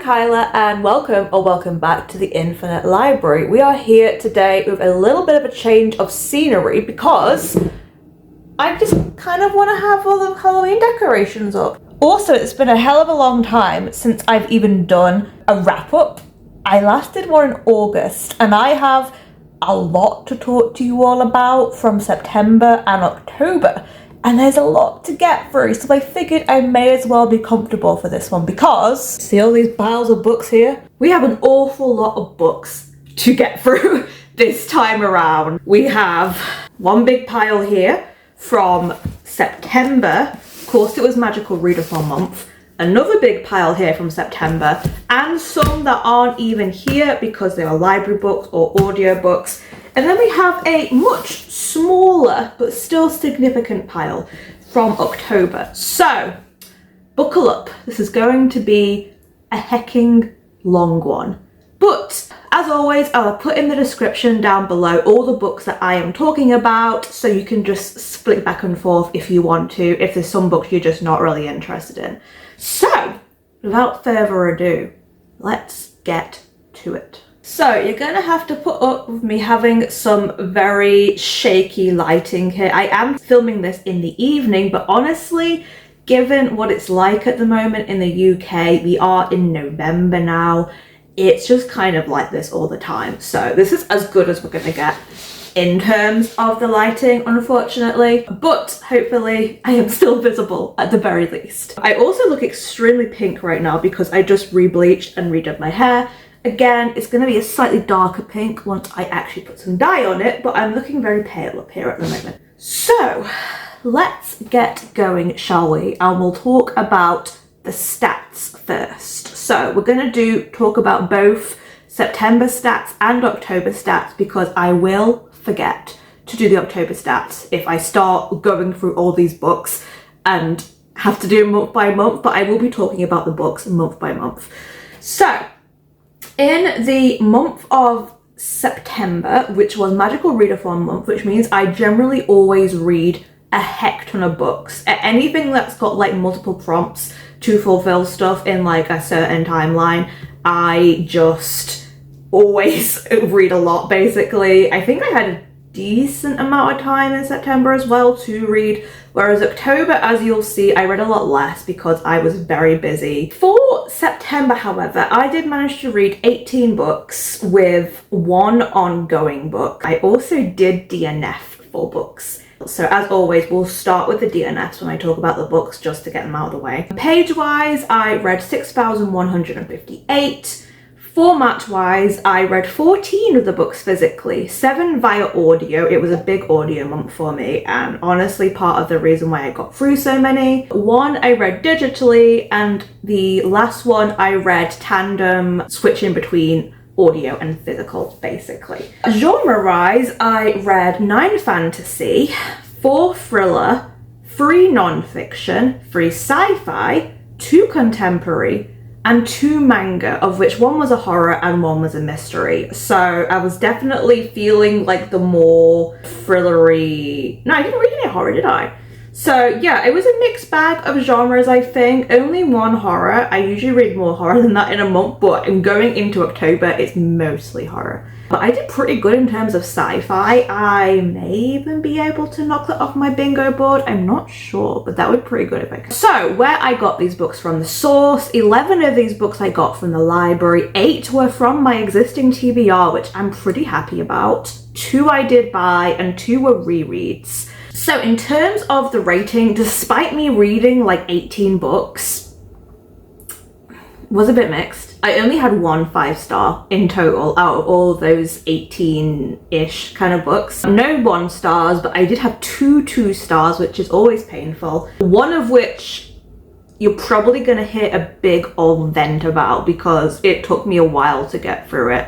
Kyla and welcome back to the Infinite Library. We are here today with a little bit of a change of scenery because I just kind of want to have all the Halloween decorations up. Also, it's been a hell of a long time since I've even done a wrap-up. I last did one in August and I have a lot to talk to you all about from September and October. And there's a lot to get through, so I figured I may as well be comfortable for this one because, see all these piles of books here? We have an awful lot of books to get through this time around. We have one big pile here from September. Of course, it was Magical Readathon month. Another big pile here from September, and some that aren't even here because they are library books or audiobooks. And then we have a much smaller but still significant pile from October. So, buckle up. This is going to be a hecking long one. But, as always, I'll put in the description down below all the books that I am talking about, so you can just split back and forth if you want to, if there's some books you're just not really interested in. So, without further ado, let's get to it. So you're gonna have to put up with me having some very shaky lighting here. I am filming this in the evening, but honestly, given what it's like at the moment in the UK, we are in November now, it's just kind of like this all the time. So this is as good as we're gonna get in terms of the lighting, unfortunately, but hopefully I am still visible at the very least. I also look extremely pink right now because I just re-bleached and redid my hair. Again, it's going to be a slightly darker pink once I actually put some dye on it, but I'm looking very pale up here at the moment. So, let's get going, shall we? And we'll talk about the stats first. So, we're going to talk about both September stats and October stats because I will forget to do the October stats if I start going through all these books and have to do month by month, but I will be talking about the books month by month. So, in the month of September, which was Magical Readathon month, which means I generally always read a heck ton of books. Anything that's got like multiple prompts to fulfill stuff in like a certain timeline, I just always read a lot basically. I think I had a decent amount of time in September as well to read, whereas October, as you'll see, I read a lot less because I was very busy. For September, however, I did manage to read 18 books with one ongoing book. I also did DNF for books. So as always, we'll start with the DNFs when I talk about the books just to get them out of the way. Page-wise, I read 6,158. Format-wise, I read 14 of the books physically, 7 via audio. It was a big audio month for me, and honestly part of the reason why I got through so many. 1 I read digitally, and the last one I read tandem, switching between audio and physical, basically. Genre-wise, I read 9 fantasy, 4 thriller, 3 non-fiction, 3 sci-fi, 2 contemporary, and 2 manga, of which one was a horror and one was a mystery. So I was definitely feeling like the more thrillery... No, I didn't read any horror, did I? So yeah, it was a mixed bag of genres, I think. Only 1 horror. I usually read more horror than that in a month, but in going into October, it's mostly horror. But I did pretty good in terms of sci-fi. I may even be able to knock that off my bingo board. I'm not sure, but that would be pretty good if I could. So, where I got these books from, the source, 11 of these books I got from the library, 8 were from my existing TBR, which I'm pretty happy about. 2 I did buy, and 2 were rereads. So in terms of the rating, despite me reading like 18 books, was a bit mixed. I only had 1 5-star in total out of all of those 18-ish kind of books. No 1 stars, but I did have 2 2-stars, which is always painful. One of which you're probably going to hear a big old vent about because it took me a while to get through it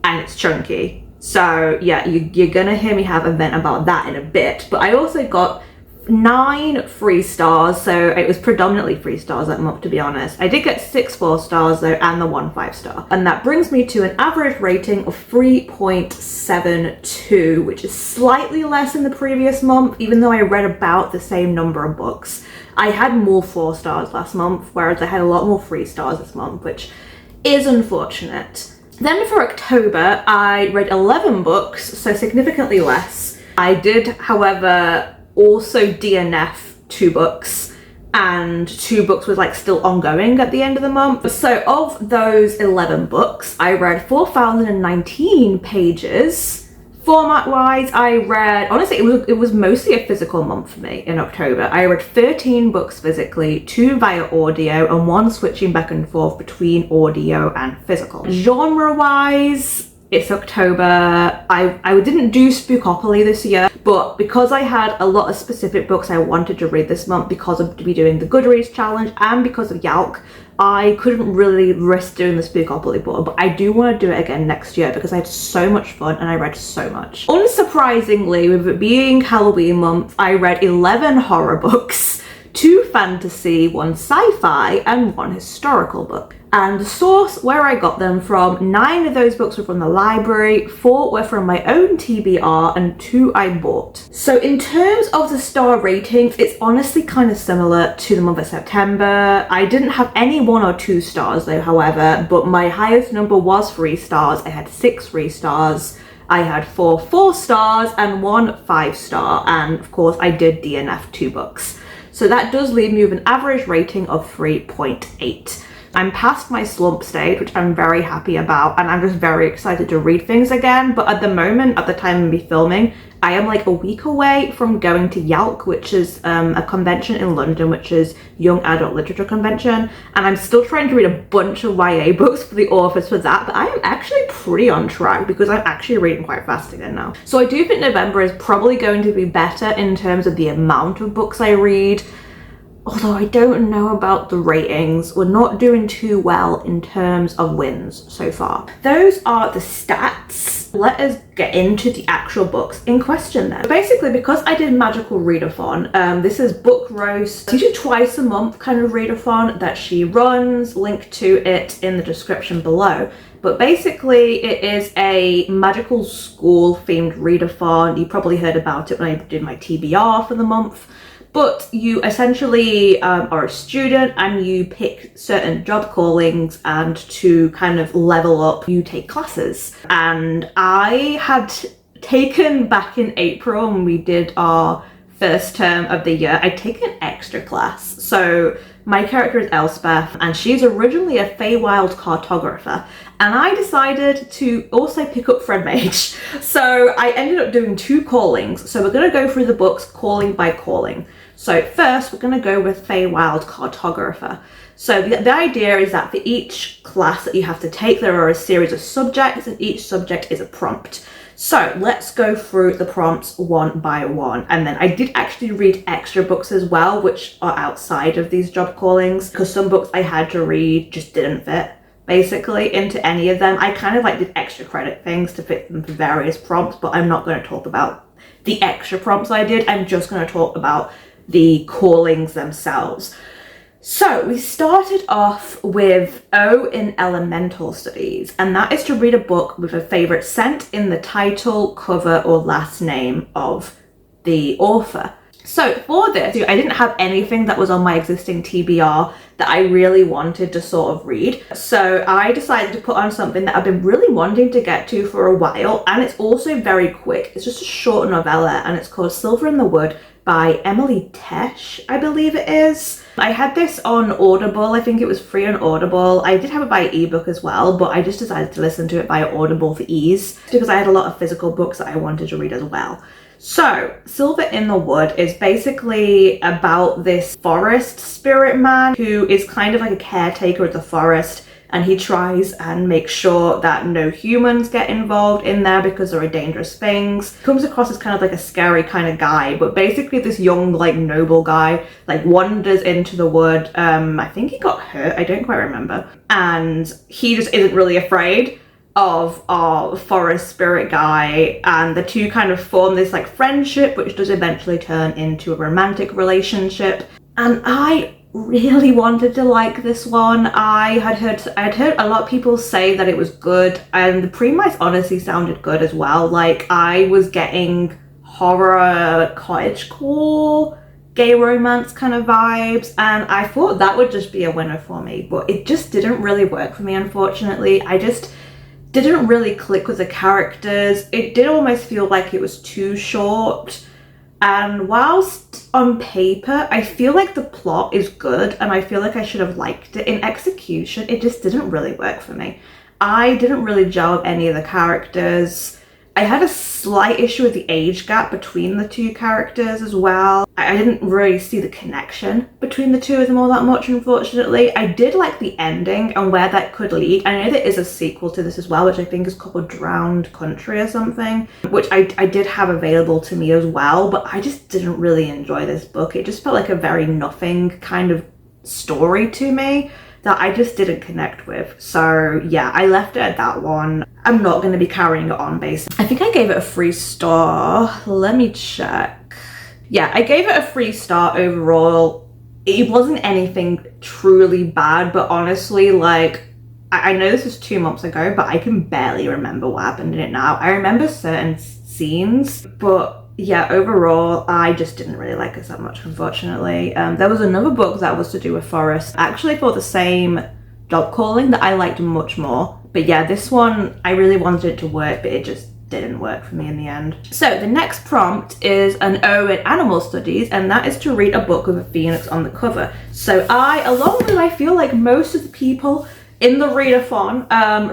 and it's chunky. So yeah, you're going to hear me have a vent about that in a bit. But I also got 9 3 stars, so it was predominantly 3 stars that month, to be honest. I did get 6 4 stars though, and the 1 5-star, and that brings me to an average rating of 3.72, which is slightly less than the previous month, even though I read about the same number of books. I had more 4 stars last month, whereas I had a lot more 3 stars this month, which is unfortunate. Then for October, I read 11 books, so significantly less. I did, however, also DNF 2 books, and 2 books was like still ongoing at the end of the month. So of those 11 books, I read 4,019 pages. Format wise, I read, honestly, it was mostly a physical month for me in October. I read 13 books physically, 2 via audio, and 1 switching back and forth between audio and physical. Genre wise, it's October. I didn't do Spookopoly this year, but because I had a lot of specific books I wanted to read this month because of to be doing the Goodreads challenge and because of Yalk, I couldn't really risk doing the Spookopoly board, but I do want to do it again next year because I had so much fun and I read so much. Unsurprisingly, with it being Halloween month, I read 11 horror books, 2 fantasy, 1 sci-fi, and 1 historical book. And the source where I got them from, 9 of those books were from the library, 4 were from my own TBR, and 2 I bought. So in terms of the star ratings, it's honestly kind of similar to the month of September. I didn't have any 1 or 2 stars though, however, but my highest number was 3 stars. I had 6 3 stars. I had 4 4 stars and 1 5 star, and of course I did DNF 2 books. So that does leave me with an average rating of 3.8. I'm past my slump stage, which I'm very happy about, and I'm just very excited to read things again. But at the moment, at the time of me filming, I am like a week away from going to Yalk, which is a convention in London, which is Young Adult Literature Convention. And I'm still trying to read a bunch of YA books for the authors for that, but I am actually pretty on track because I'm actually reading quite fast again now. So I do think November is probably going to be better in terms of the amount of books I read. Although I don't know about the ratings, we're not doing too well in terms of wins so far. Those are the stats. Let us get into the actual books in question then. Basically, because I did Magical Readathon, this is Book Roast. It's usually twice a month kind of readathon that she runs, link to it in the description below. But basically it is a magical school themed readathon. You probably heard about it when I did my TBR for the month. But you essentially are a student and you pick certain job callings, and to kind of level up, you take classes. And I had taken back in April when we did our first term of the year, I'd taken an extra class. So my character is Elspeth, and she's originally a Feywild cartographer. And I decided to also pick up Friend Mage. So I ended up doing 2 callings. So we're going to go through the books calling by calling. So first, we're going to go with Feywild Cartographer. So the idea is that for each class that you have to take, there are a series of subjects, and each subject is a prompt. So let's go through the prompts one by one. And then I did actually read extra books as well, which are outside of these job callings, because some books I had to read just didn't fit basically into any of them. I kind of like did extra credit things to fit them for various prompts, but I'm not going to talk about the extra prompts I did. I'm just going to talk about the callings themselves. So we started off with O in Elemental Studies, and that is to read a book with a favourite scent in the title, cover, or last name of the author. So for this, I didn't have anything that was on my existing TBR that I really wanted to sort of read. So I decided to put on something that I've been really wanting to get to for a while, and it's also very quick. It's just a short novella, and it's called Silver in the Wood by Emily Tesh, I believe it is. I had this on Audible. I think it was free on Audible. I did have it by ebook as well, but I just decided to listen to it via Audible for ease because I had a lot of physical books that I wanted to read as well. So Silver in the Wood is basically about this forest spirit man who is kind of like a caretaker of the forest, and he tries and makes sure that no humans get involved in there because there are dangerous things. Comes across as kind of like a scary kind of guy, but basically this young, like, noble guy, like, wanders into the wood. I think he got hurt, I don't quite remember. And he just isn't really afraid of our forest spirit guy, and the two kind of form this, like, friendship, which does eventually turn into a romantic relationship. And I really wanted to like this one. I'd heard a lot of people say that it was good, and the premise honestly sounded good as well. Like, I was getting horror cottagecore gay romance kind of vibes, and I thought that would just be a winner for me, but it just didn't really work for me, unfortunately. I just didn't really click with the characters. It did almost feel like it was too short, and whilst on paper I feel like the plot is good and I feel like I should have liked it, in execution it just didn't really work for me. I didn't really gel with any of the characters. I had a slight issue with the age gap between the two characters as well. I didn't really see the connection between the two of them all that much, unfortunately. I did like the ending and where that could lead. I know there is a sequel to this as well, which I think is called Drowned Country or something, which I did have available to me as well, but I just didn't really enjoy this book. It just felt like a very nothing kind of story to me that I just didn't connect with. So yeah, I left it at that one. I'm not going to be carrying it on basically. I think I gave it a 3-star. Let me check. Yeah, I gave it a 3-star overall. It wasn't anything truly bad, but honestly, like, I know this was 2 months ago, but I can barely remember what happened in it now. I remember certain scenes, but yeah, overall, I just didn't really like it that much, unfortunately. There was another book that was to do with forest, actually for the same job calling, that I liked much more. But yeah, this one, I really wanted it to work, but it just didn't work for me in the end. So the next prompt is an O in animal studies, and that is to read a book with a phoenix on the cover. So I, along with I feel like most of the people in the readathon,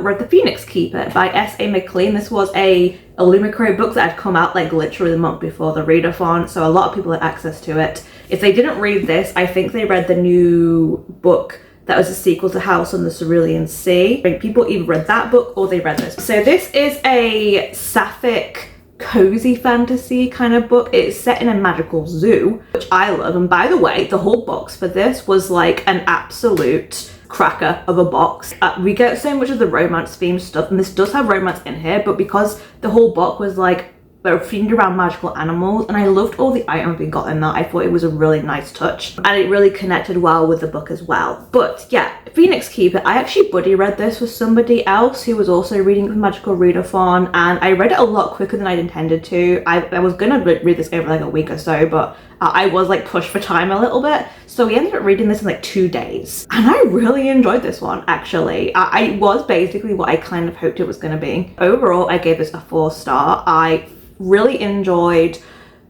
read The Phoenix Keeper by S.A. McLean. This was a Illumicrate book that had come out like literally the month before the readathon, so a lot of people had access to it. If they didn't read this, I think they read the new book that was a sequel to House on the Cerulean Sea. I think people either read that book or they read this. So this is a sapphic, cozy fantasy kind of book. It's set in a magical zoo, which I love. And by the way, the whole box for this was like an absolute cracker of a box. We get so much of the romance themed stuff, and this does have romance in here, but because the whole book was like themed around magical animals, and I loved all the items we got in that, I thought it was a really nice touch, and it really connected well with the book as well. But yeah, Phoenix Keeper, I actually buddy read this with somebody else who was also reading it with Magical Readathon, and I read it a lot quicker than I'd intended to. I was gonna read this over like a week or so, but I was like pushed for time a little bit, so we ended up reading this in like 2 days, and I really enjoyed this one actually. I was basically what I kind of hoped it was going to be. Overall, I gave this a 4-star. I really enjoyed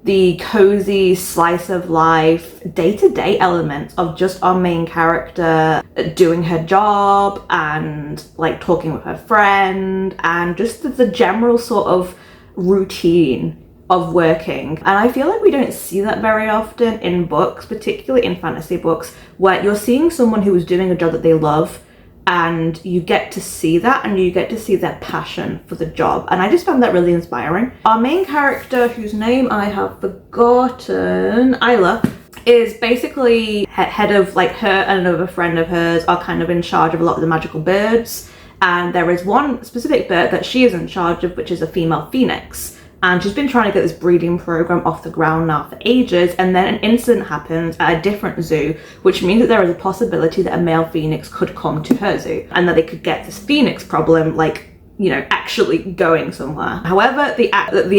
the cozy slice of life day-to-day elements of just our main character doing her job and like talking with her friend, and just the general sort of routine of working. And I feel like we don't see that very often in books, particularly in fantasy books, where you're seeing someone who is doing a job that they love, and you get to see that, and you get to see their passion for the job. And I just found that really inspiring. Our main character, whose name I have forgotten, Isla, is basically head of, like, her and another friend of hers are kind of in charge of a lot of the magical birds. And there is one specific bird that she is in charge of, which is a female phoenix. And she's been trying to get this breeding program off the ground now for ages, and then an incident happens at a different zoo, which means that there is a possibility that a male phoenix could come to her zoo, and that they could get this phoenix problem, like, you know, actually going somewhere. However, the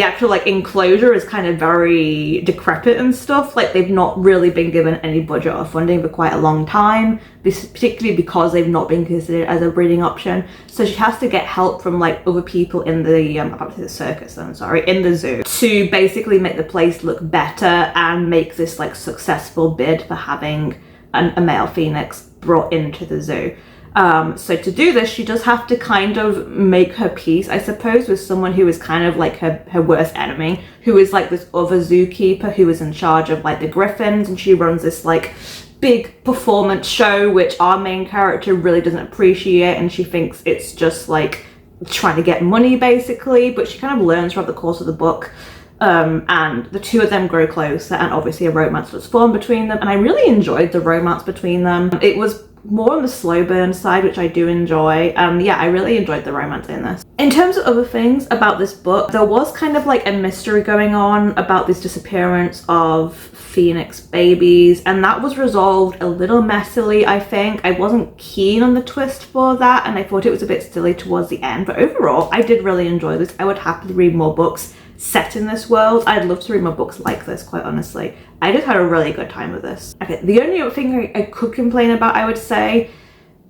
actual like enclosure is kind of very decrepit and stuff. Like, they've not really been given any budget or funding for quite a long time, particularly because they've not been considered as a breeding option. So she has to get help from like other people in the about to say the circus, I'm sorry, in the zoo, to basically make the place look better and make this like successful bid for having a male phoenix brought into the zoo. So to do this, she does have to kind of make her peace, I suppose, with someone who is kind of like her worst enemy, who is like this other zookeeper who is in charge of like the griffins, and she runs this like big performance show, which our main character really doesn't appreciate, and she thinks it's just like trying to get money basically. But she kind of learns throughout the course of the book, and the two of them grow closer, and obviously a romance was formed between them, and I really enjoyed the romance between them. It was more on the slow burn side, which I do enjoy. Yeah, I really enjoyed the romance in this. In terms of other things about this book, there was kind of like a mystery going on about this disappearance of phoenix babies, and that was resolved a little messily, I think. I wasn't keen on the twist for that, and I thought it was a bit silly towards the end, but overall I did really enjoy this. I would happily read more books set in this world. I'd love to read more books like this, quite honestly. I just had a really good time with this. Okay, the only other thing I could complain about, I would say,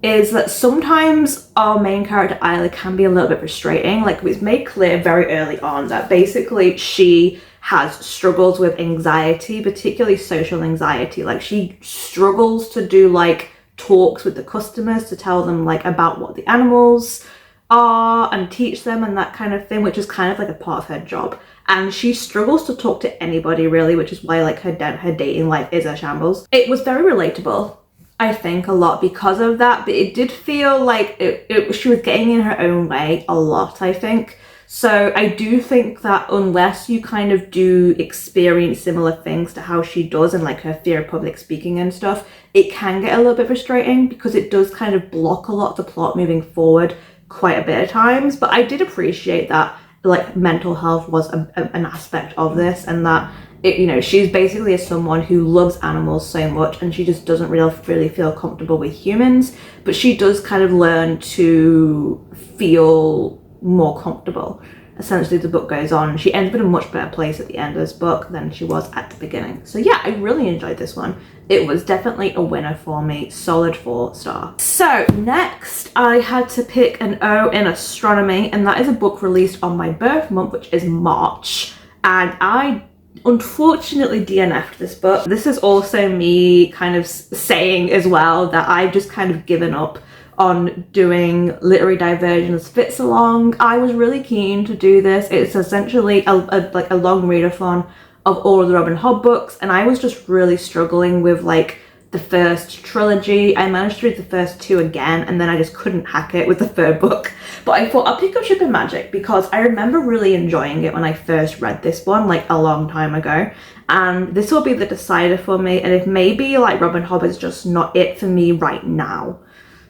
is that sometimes our main character Isla can be a little bit frustrating. Like, it's made clear very early on that basically she has struggles with anxiety, particularly social anxiety. Like, she struggles to do like talks with the customers to tell them like about what the animals are and teach them and that kind of thing, which is kind of like a part of her job. And she struggles to talk to anybody really, which is why like her dating life is a shambles. It was very relatable, I think, a lot because of that, but it did feel like she was getting in her own way a lot, I think. So I do think that unless you kind of do experience similar things to how she does and like her fear of public speaking and stuff, it can get a little bit frustrating because it does kind of block a lot of the plot moving forward quite a bit of times. But I did appreciate that like mental health was an aspect of this, and that you know, she's basically someone who loves animals so much and she just doesn't really feel comfortable with humans, but she does kind of learn to feel more comfortable. Essentially, the book goes on. She ends up in a much better place at the end of this book than she was at the beginning. So yeah, I really enjoyed this one. It was definitely a winner for me. Solid 4 star. So next, I had to pick an O in astronomy, and that is a book released on my birth month, which is March. And I unfortunately DNF'd this book. This is also me kind of saying as well that I've just kind of given up on doing literary diversions fits along. I was really keen to do this. It's essentially like a long readathon of all of the Robin Hobb books, and I was just really struggling with like the first trilogy. I managed to read the first 2 again, and then I just couldn't hack it with the 3rd book. But I thought I'll pick up Ship of Magic because I remember really enjoying it when I first read this one like a long time ago, and this will be the decider for me. And if maybe like Robin Hobb is just not it for me right now.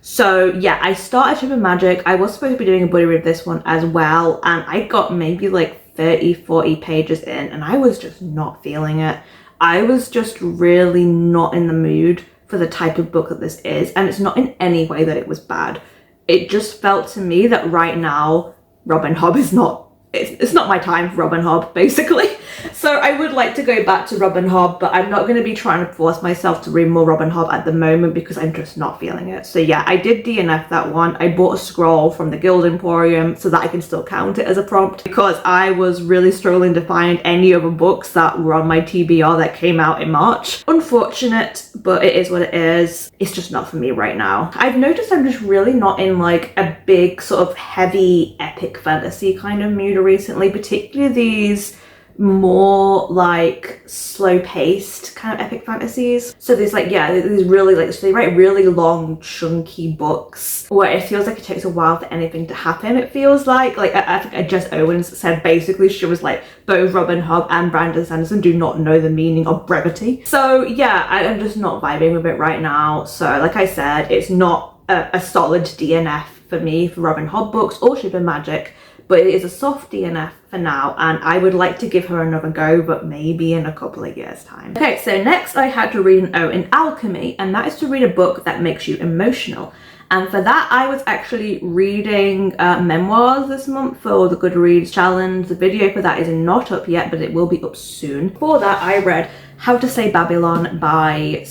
So yeah, I started Ship of Magic. I was supposed to be doing a buddy read of this one as well, and I got maybe like 30-40 pages in and I was just not feeling it. I was just really not in the mood for the type of book that this is, and it's not in any way that it was bad. It just felt to me that right now Robin Hobb is not, it's not my time for Robin Hobb, basically. So I would like to go back to Robin Hobb, but I'm not going to be trying to force myself to read more Robin Hobb at the moment because I'm just not feeling it. So yeah, I did DNF that one. I bought a scroll from the Guild Emporium so that I can still count it as a prompt because I was really struggling to find any other books that were on my TBR that came out in March. Unfortunate, but it is what it is. It's just not for me right now. I've noticed I'm just really not in like a big sort of heavy epic fantasy kind of mood recently, particularly these more like slow-paced kind of epic fantasies. So there's like, yeah, these really like, so they write really long chunky books where it feels like it takes a while for anything to happen. It feels like I think Jess Owens said basically she was like, both Robin Hobb and Brandon Sanderson do not know the meaning of brevity. So yeah, I'm just not vibing with it right now. So like I said, it's not a solid DNF for me for Robin Hobb books or Ship of Magic, but it is a soft DNF for now, and I would like to give her another go, but maybe in a couple of years' time. Okay, so next I had to read an O in alchemy, and that is to read a book that makes you emotional. And for that, I was actually reading memoirs this month for the Goodreads challenge. The video for that is not up yet, but it will be up soon. For that, I read How to Say Babylon by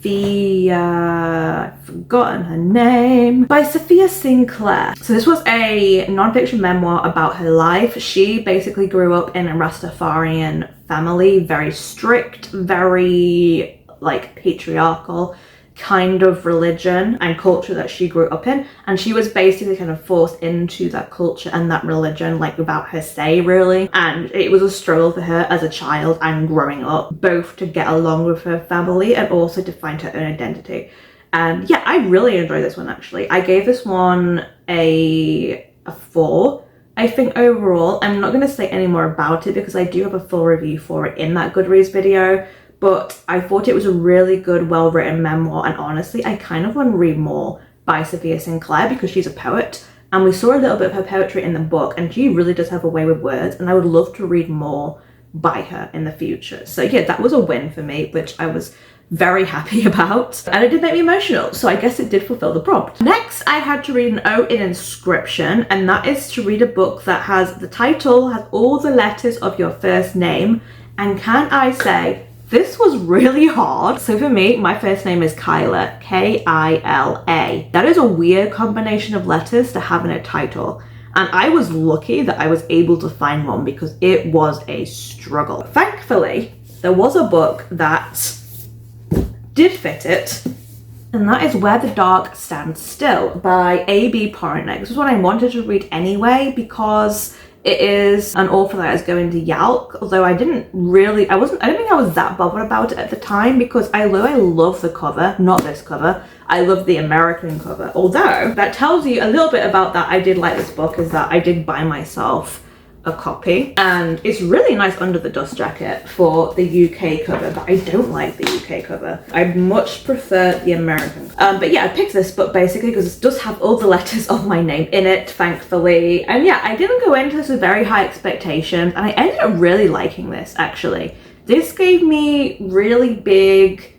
I've forgotten her name, by Sophia Sinclair. So this was a non-fiction memoir about her life. She basically grew up in a Rastafarian family, very strict, very like patriarchal kind of religion and culture that she grew up in, and she was basically kind of forced into that culture and that religion like without her say really, and it was a struggle for her as a child and growing up, both to get along with her family and also to find her own identity. And yeah, I really enjoyed this one actually. I gave this one a 4 I think overall. I'm not going to say any more about it because I do have a full review for it in that Goodreads video, but I thought it was a really good, well-written memoir, and honestly, I kind of want to read more by Sophia Sinclair because she's a poet, and we saw a little bit of her poetry in the book, and she really does have a way with words, and I would love to read more by her in the future. So yeah, that was a win for me, which I was very happy about, and it did make me emotional, so I guess it did fulfill the prompt. Next, I had to read an O in Inscription, and that is to read a book that has the title, has all the letters of your first name, and can I say, This was really hard. So for me, my first name is Kyla, K-I-L-A. That is a weird combination of letters to have in a title. And I was lucky that I was able to find one because it was a struggle. Thankfully, there was a book that did fit it, and that is Where the Dark Stands Still by A.B. Pornick. This was what I wanted to read anyway because it is an author that is going to Yalc, although I don't think I was that bothered about it at the time because I love the cover, not this cover. I love the American cover. Although that tells you a little bit about that I did like this book is that I did buy myself a copy, and it's really nice under the dust jacket for the UK cover, but I don't like the UK cover. I much prefer the American. But yeah, I picked this book basically because it does have all the letters of my name in it, thankfully. And yeah, I didn't go into this with very high expectations, and I ended up really liking this actually. This gave me really big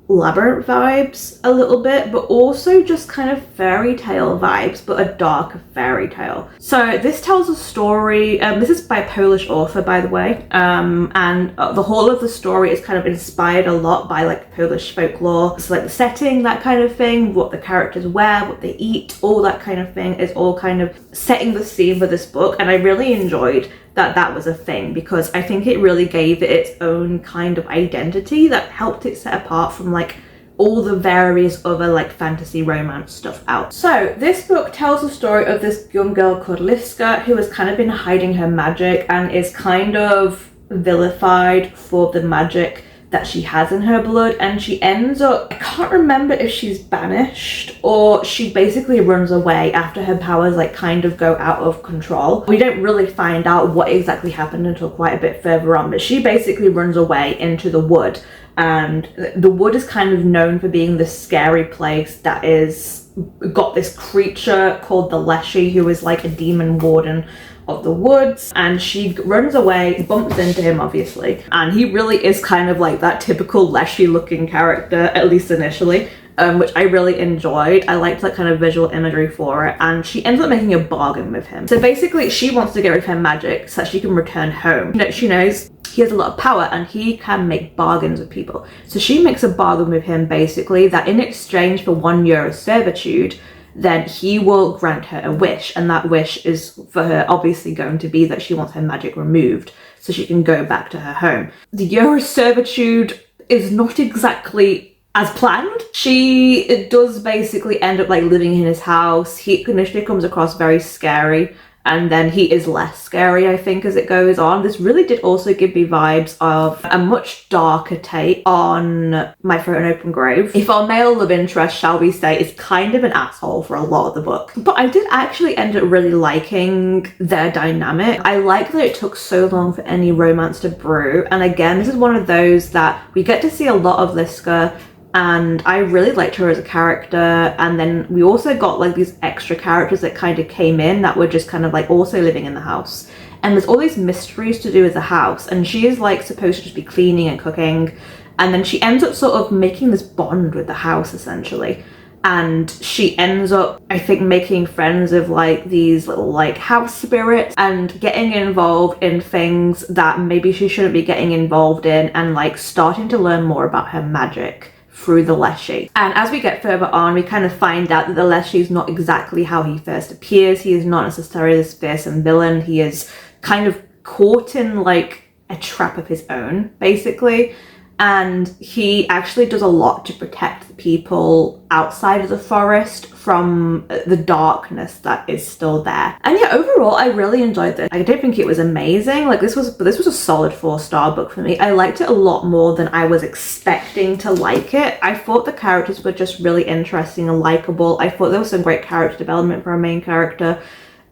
Labyrinth vibes a little bit, but also just kind of fairy tale vibes, but a darker fairy tale. So this tells a story, this is by a Polish author, by the way, and the whole of the story is kind of inspired a lot by like Polish folklore. So like the setting, that kind of thing, what the characters wear, what they eat, all that kind of thing is all kind of setting the scene for this book, and I really enjoyed that was a thing because I think it really gave it its own kind of identity that helped it set apart from like all the various other like fantasy romance stuff out. So this book tells the story of this young girl called Liska who has kind of been hiding her magic and is kind of vilified for the magic that she has in her blood, and she ends up, I can't remember if she's banished or she basically runs away after her powers like kind of go out of control. We don't really find out what exactly happened until quite a bit further on, but she basically runs away into the wood, and the wood is kind of known for being this scary place that is got this creature called the Leshy who is like a demon warden of the woods, and she runs away, bumps into him obviously, and he really is kind of like that typical Leshy looking character, at least initially, which I really enjoyed. I liked that kind of visual imagery for it, and she ends up making a bargain with him. So basically she wants to get rid of her magic so that she can return home. You know, she knows he has a lot of power and he can make bargains with people. So she makes a bargain with him basically that in exchange for 1 year of servitude, then he will grant her a wish, and that wish is for her obviously going to be that she wants her magic removed so she can go back to her home. The year of servitude is not exactly as planned. She does basically end up like living in his house. He initially comes across very scary, and then he is less scary, I think, as it goes on. This really did also give me vibes of a much darker take on My Throat an Open Grave. If our male love interest, shall we say, is kind of an asshole for a lot of the book. But I did actually end up really liking their dynamic. I like that it took so long for any romance to brew. And again, this is one of those that we get to see a lot of Liska, and I really liked her as a character. And then we also got like these extra characters that kind of came in that were just kind of like also living in the house, and there's all these mysteries to do with the house, and she is like supposed to just be cleaning and cooking, and then she ends up sort of making this bond with the house essentially, and she ends up, I think, making friends with like these little like house spirits and getting involved in things that maybe she shouldn't be getting involved in, and like starting to learn more about her magic through the Leshy. And as we get further on, we kind of find out that the Leshy is not exactly how he first appears. He is not necessarily this fearsome villain. He is kind of caught in like a trap of his own, basically. And he actually does a lot to protect the people outside of the forest from the darkness that is still there. And yeah, overall, I really enjoyed this. I don't think it was amazing. Like this was a solid 4-star book for me. I liked it a lot more than I was expecting to like it. I thought the characters were just really interesting and likable. I thought there was some great character development for our main character.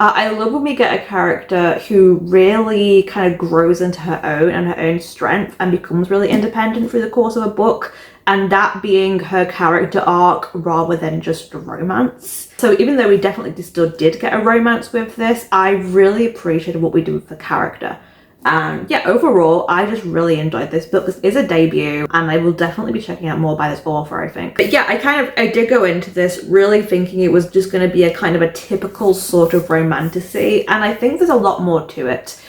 I love when we get a character who really kind of grows into her own and her own strength and becomes really independent through the course of a book, and that being her character arc rather than just a romance. So even though we definitely still did get a romance with this, I really appreciated what we did with the character. And yeah, overall, I just really enjoyed this book. This is a debut, and I will definitely be checking out more by this author, I think. But yeah, I did go into this really thinking it was just going to be a kind of a typical sort of romantasy, and I think there's a lot more to it.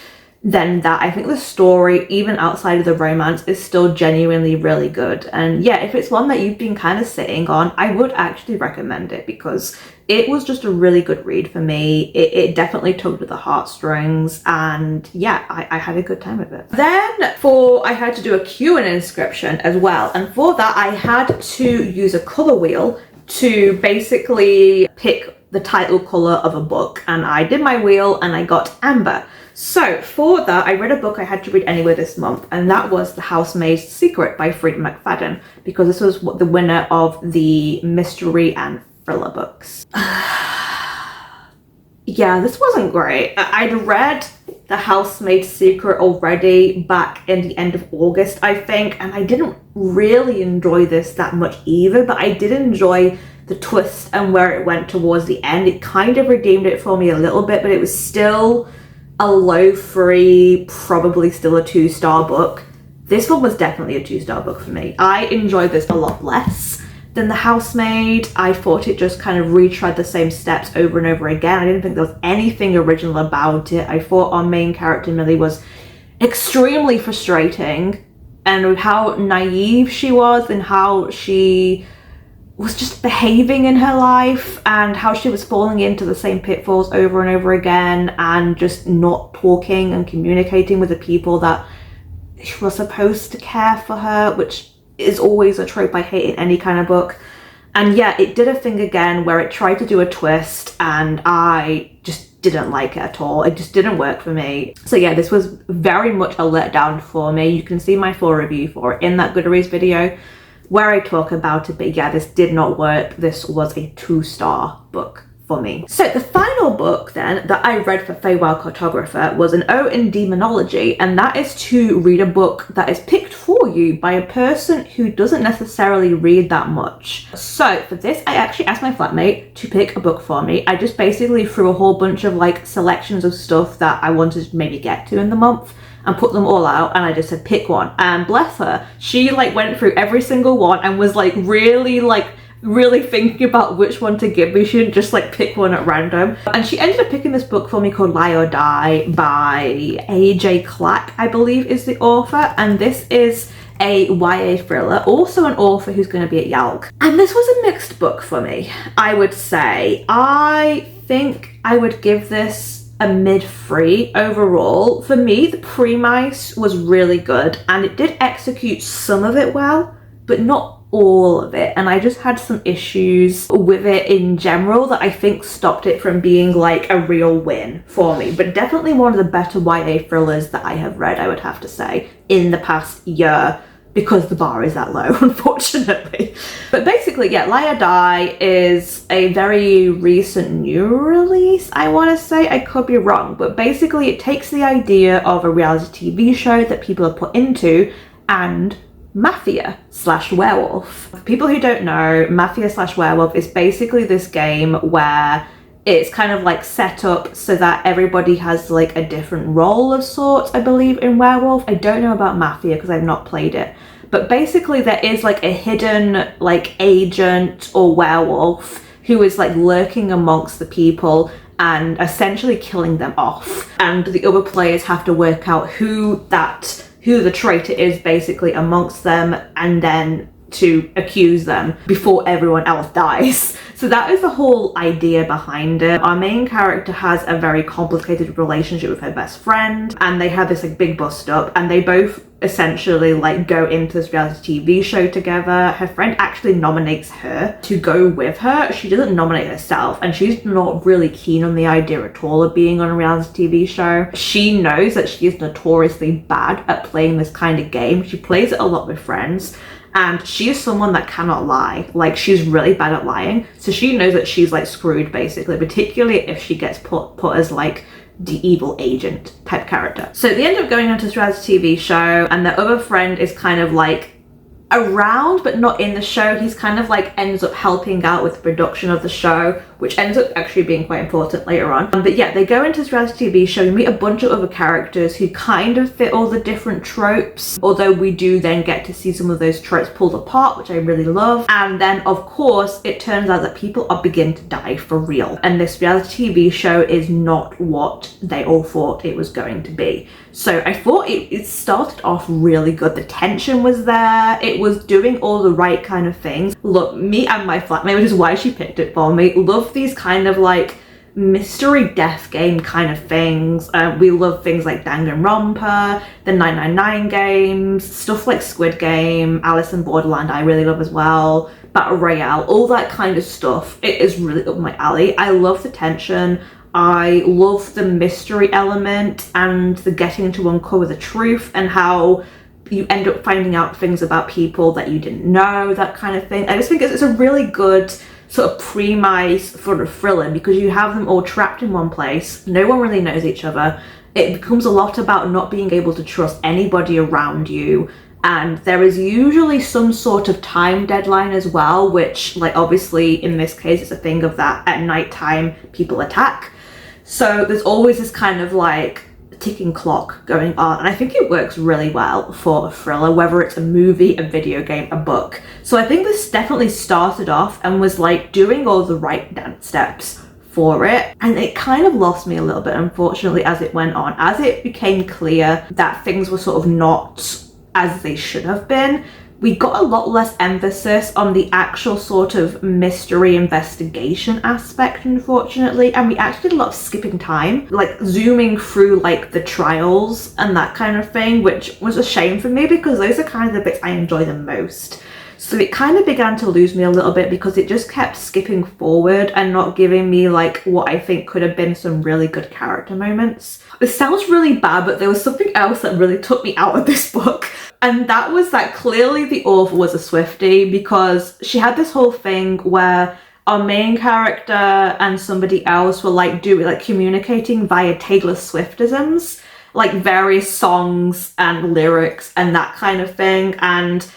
than that. I think the story, even outside of the romance, is still genuinely really good. And yeah, if it's one that you've been kind of sitting on, I would actually recommend it because it was just a really good read for me. It definitely tugged at the heartstrings, and yeah, I had a good time with it. Then I had to do a Q&A inscription as well, and for that I had to use a colour wheel to basically pick the title colour of a book, and I did my wheel and I got amber. So for that, I read a book I had to read anyway this month, and that was The Housemaid Secret by Freida McFadden, because this was the winner of the mystery and thriller books. Yeah, this wasn't great. I'd read The Housemaid Secret already back in the end of August, I think, and I didn't really enjoy this that much either, but I did enjoy the twist and where it went towards the end. It kind of redeemed it for me a little bit, but it was still a low 3, probably still a 2-star book. This one was definitely a 2-star book for me. I enjoyed this a lot less than The Housemaid. I thought it just kind of retread the same steps over and over again. I didn't think there was anything original about it. I thought our main character Millie was extremely frustrating, and how naive she was and how she was just behaving in her life, and how she was falling into the same pitfalls over and over again, and just not talking and communicating with the people that were supposed to care for her, which is always a trope I hate in any kind of book. And yeah, it did a thing again where it tried to do a twist, and I just didn't like it at all. It just didn't work for me. So yeah, this was very much a letdown for me. You can see my full review for it in that Goodreads video where I talk about it, but yeah, this did not work. This was a 2-star book for me. So the final book then that I read for Feywild Cartographer was an O in Demonology, and that is to read a book that is picked for you by a person who doesn't necessarily read that much. So for this, I actually asked my flatmate to pick a book for me. I just basically threw a whole bunch of like selections of stuff that I wanted to maybe get to in the month and put them all out, and I just said pick one. And bless her, she like went through every single one and was like really thinking about which one to give me. She didn't just like pick one at random. And she ended up picking this book for me called Lie or Die by AJ Clack, I believe is the author. And this is a YA thriller, also an author who's going to be at YALC. And this was a mixed book for me, I would say. I think I would give this a mid-3 overall. For me, the premise was really good, and it did execute some of it well, but not all of it. And I just had some issues with it in general that I think stopped it from being like a real win for me. But definitely one of the better YA thrillers that I have read, I would have to say, in the past year, because the bar is that low, unfortunately. But basically, yeah, Lie or Die is a very recent new release, I want to say. I could be wrong, but basically it takes the idea of a reality TV show that people are put into and Mafia/Werewolf. For people who don't know, Mafia/Werewolf is basically this game where it's kind of like set up so that everybody has like a different role of sorts, I believe, in Werewolf. I don't know about Mafia because I've not played it. But basically there is like a hidden like agent or werewolf who is like lurking amongst the people and essentially killing them off. And the other players have to work out who the traitor is basically amongst them, and then to accuse them before everyone else dies. So that is the whole idea behind it. Our main character has a very complicated relationship with her best friend, and they have this like big bust up, and they both essentially like go into this reality TV show together. Her friend actually nominates her to go with her. She doesn't nominate herself, and she's not really keen on the idea at all of being on a reality TV show. She knows that she is notoriously bad at playing this kind of game. She plays it a lot with friends, and she is someone that cannot lie. Like, she's really bad at lying, so she knows that she's like screwed basically, particularly if she gets put as like the evil agent type character. So they end up going onto this reality TV show, and their other friend is kind of like around but not in the show. He's kind of like ends up helping out with the production of the show, which ends up actually being quite important later on. But yeah, they go into this reality TV show. You meet a bunch of other characters who kind of fit all the different tropes, although we do then get to see some of those tropes pulled apart, which I really love. And then of course it turns out that people are beginning to die for real, and this reality TV show is not what they all thought it was going to be. So I thought it started off really good. The tension was there. It was doing all the right kind of things. Look, me and my flatmate, which is why she picked it for me, love these kind of like mystery death game kind of things. We love things like Danganronpa, the 999 games, stuff like Squid Game, Alice in Borderland I really love as well, Battle Royale, all that kind of stuff. It is really up my alley. I love the tension. I love the mystery element and the getting to uncover the truth and how you end up finding out things about people that you didn't know, that kind of thing. I just think it's a really good sort of premise for a thriller because you have them all trapped in one place. No one really knows each other. It becomes a lot about not being able to trust anybody around you. And there is usually some sort of time deadline as well, which like obviously in this case it's a thing of that at night time people attack. So there's always this kind of like ticking clock going on, and I think it works really well for a thriller, whether it's a movie, a video game, a book. So I think this definitely started off and was like doing all the right dance steps for it, and it kind of lost me a little bit unfortunately as it went on, as it became clear that things were sort of not as they should have been. We got a lot less emphasis on the actual sort of mystery investigation aspect, unfortunately, and we actually did a lot of skipping time, like zooming through like the trials and that kind of thing, which was a shame for me because those are kind of the bits I enjoy the most. So it kind of began to lose me a little bit because it just kept skipping forward and not giving me like what I think could have been some really good character moments. This sounds really bad, but there was something else that really took me out of this book. And that was that clearly the author was a Swiftie, because she had this whole thing where our main character and somebody else were like communicating via Taylor Swiftisms, like various songs and lyrics and that kind of thing. And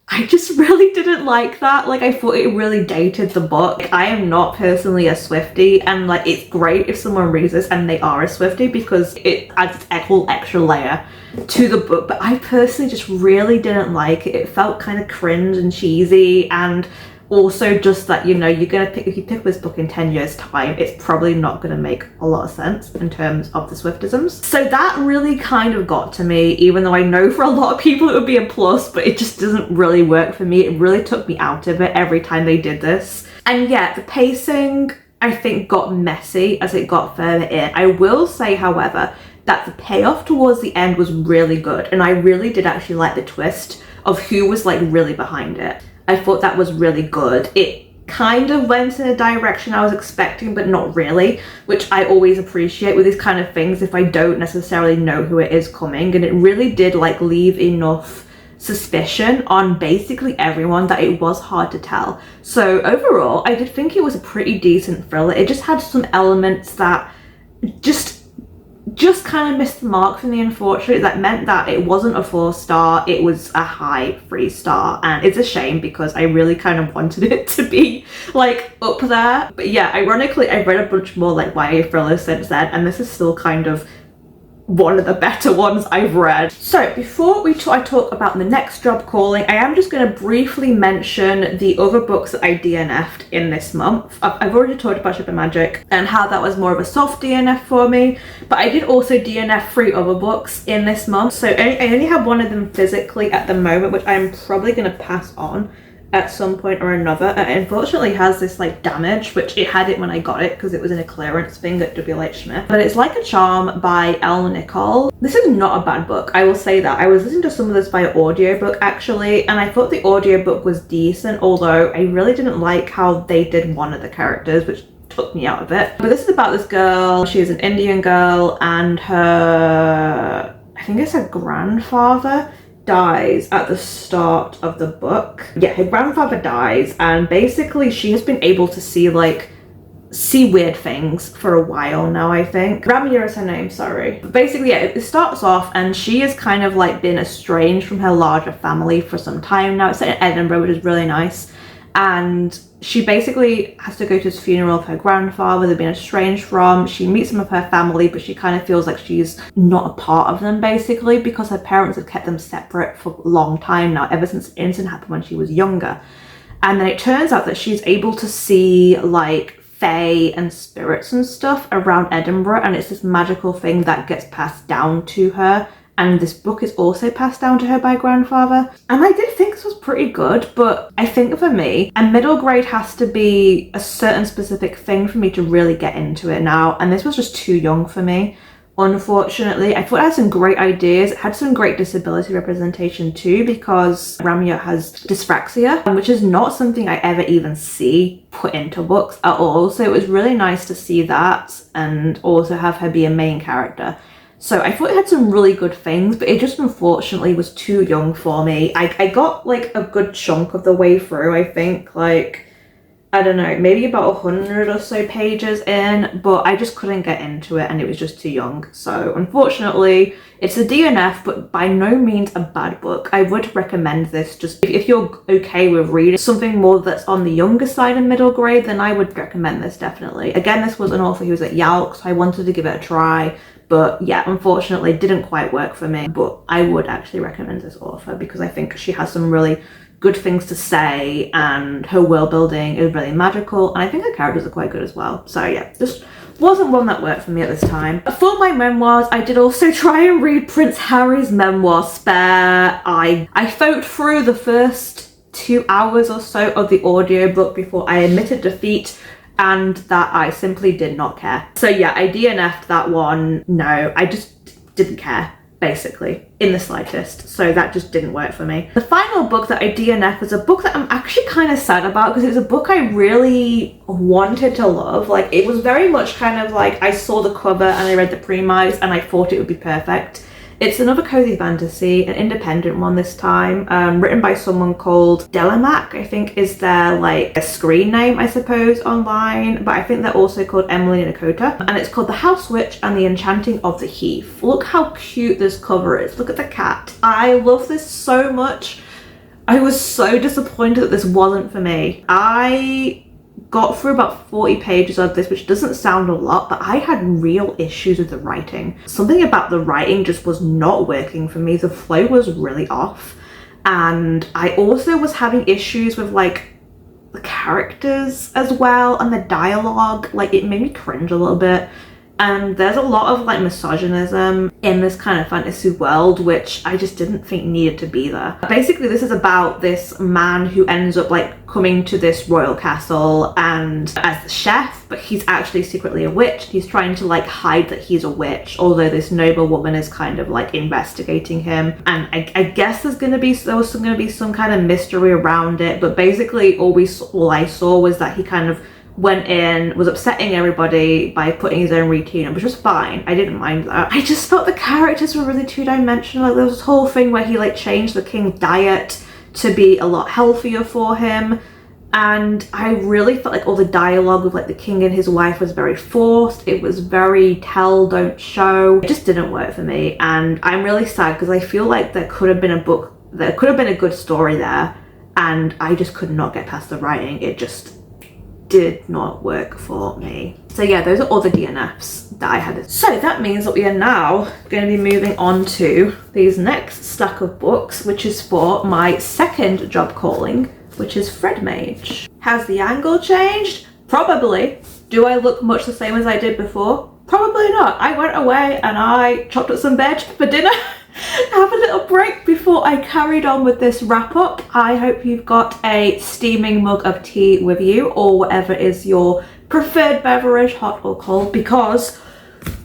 I just really didn't like that. Like I thought it really dated the book. I am not personally a Swiftie, and like it's great if someone reads this and they are a Swiftie because it adds a whole extra layer to the book. But I personally just really didn't like it. It felt kind of cringe and cheesy, and also just that, you know, you're gonna pick, if you pick this book in 10 years time, it's probably not gonna make a lot of sense in terms of the Swiftisms. So that really kind of got to me, even though I know for a lot of people it would be a plus, but it just doesn't really work for me. It really took me out of it every time they did this. And yeah, the pacing I think got messy as it got further in. I will say, however, that the payoff towards the end was really good, and I really did actually like the twist of who was like really behind it. I thought that was really good. It kind of went in a direction I was expecting, but not really, which I always appreciate with these kind of things if I don't necessarily know who it is coming. And it really did like leave enough suspicion on basically everyone that it was hard to tell. So overall, I did think it was a pretty decent thriller. It just had some elements that just kind of missed the mark for me, unfortunately. That meant that it wasn't a 4-star, it was a high 3-star, and it's a shame because I really kind of wanted it to be like up there. But yeah, ironically I've read a bunch more like YA thrillers since then, and this is still kind of one of the better ones I've read. So before I talk about the next job calling, I am just going to briefly mention the other books that I DNF'd in this month. I've already talked about Ship and Magic and how that was more of a soft DNF for me, but I did also DNF 3 other books in this month. So I only have one of them physically at the moment, which I'm probably going to pass on at some point or another. It unfortunately has this like damage, which it had it when I got it because it was in a clearance thing at WH Smith. But it's Like a Charm by Elle Nicole. This is not a bad book, I will say that. I was listening to some of this by audiobook actually, and I thought the audiobook was decent, although I really didn't like how they did one of the characters, which took me out of it. But this is about this girl. She is an Indian girl, and her, I think it's her grandfather, dies at the start of the book. Yeah, her grandfather dies, and basically she has been able to see like see weird things for a while now, I think. Ramya is her name, sorry. But basically, yeah, it starts off and she has kind of like been estranged from her larger family for some time now. It's set in Edinburgh, which is really nice. And she basically has to go to this funeral of her grandfather they've been estranged from. She meets some of her family, but she kind of feels like she's not a part of them, basically, because her parents have kept them separate for a long time now, ever since the incident happened when she was younger. And then it turns out that she's able to see like fae and spirits and stuff around Edinburgh, and it's this magical thing that gets passed down to her. And this book is also passed down to her by grandfather. And I did think this was pretty good, but I think for me, a middle grade has to be a certain specific thing for me to really get into it now. And this was just too young for me, unfortunately. I thought it had some great ideas. It had some great disability representation too, because Ramya has dyspraxia, which is not something I ever even see put into books at all. So it was really nice to see that and also have her be a main character. So I thought it had some really good things, but it just unfortunately was too young for me. I got like a good chunk of the way through, I think, like, I don't know, maybe about 100 or so pages in, but I just couldn't get into it and it was just too young. So unfortunately, it's a DNF, but by no means a bad book. I would recommend this just if you're okay with reading something more that's on the younger side of middle grade, then I would recommend this definitely. Again, this was an author who was at Yalk, so I wanted to give it a try. But yeah, unfortunately, it didn't quite work for me. But I would actually recommend this author because I think she has some really good things to say and her world building is really magical. And I think her characters are quite good as well. So yeah, just wasn't one that worked for me at this time. For my memoirs, I did also try and read Prince Harry's memoir, Spare. I fought through the first 2 hours or so of the audiobook before I admitted defeat and that I simply did not care. So yeah, I DNF'd that one. No, I just didn't care, basically, in the slightest. So that just didn't work for me. The final book that I DNF'd was a book that I'm actually kind of sad about because it was a book I really wanted to love. Like, it was very much kind of like I saw the cover and I read the premise and I thought it would be perfect. It's another cozy fantasy, an independent one this time, written by someone called Delamac, I think is their like a screen name, I suppose, online, but I think they're also called Emily and Dakota, and it's called The House Witch and the Enchanting of the Heath. Look how cute this cover is. Look at the cat. I love this so much. I was so disappointed that this wasn't for me. I got through about 40 pages of this, which doesn't sound a lot, but I had real issues with the writing. Something about the writing just was not working for me. The flow was really off. And I also was having issues with like the characters as well and the dialogue. Like, it made me cringe a little bit. And there's a lot of like misogynism in this kind of fantasy world, which I just didn't think needed to be there. Basically, this is about this man who ends up like coming to this royal castle and as the chef, but he's actually secretly a witch. He's trying to like hide that he's a witch, although this noble woman is kind of like investigating him. And I guess there was going to be some kind of mystery around it, but basically all I saw was that he kind of went in, was upsetting everybody by putting his own routine on, which was fine. I didn't mind that. I just felt the characters were really two-dimensional. Like, there was this whole thing where he like changed the king's diet to be a lot healthier for him, and I really felt like all the dialogue with like the king and his wife was very forced. It was very tell, don't show. It just didn't work for me, and I'm really sad because I feel like there could have been a good story there, and I just could not get past the writing. It just did not work for me. So yeah, those are all the DNFs that I had. So that means that we are now going to be moving on to these next stack of books, which is for my second job calling, which is Fred Mage. Has the angle changed? Probably. Do I look much the same as I did before? Probably not. I went away and I chopped up some veg for dinner. Have a little break before I carried on with this wrap up. I hope you've got a steaming mug of tea with you, or whatever is your preferred beverage, hot or cold, because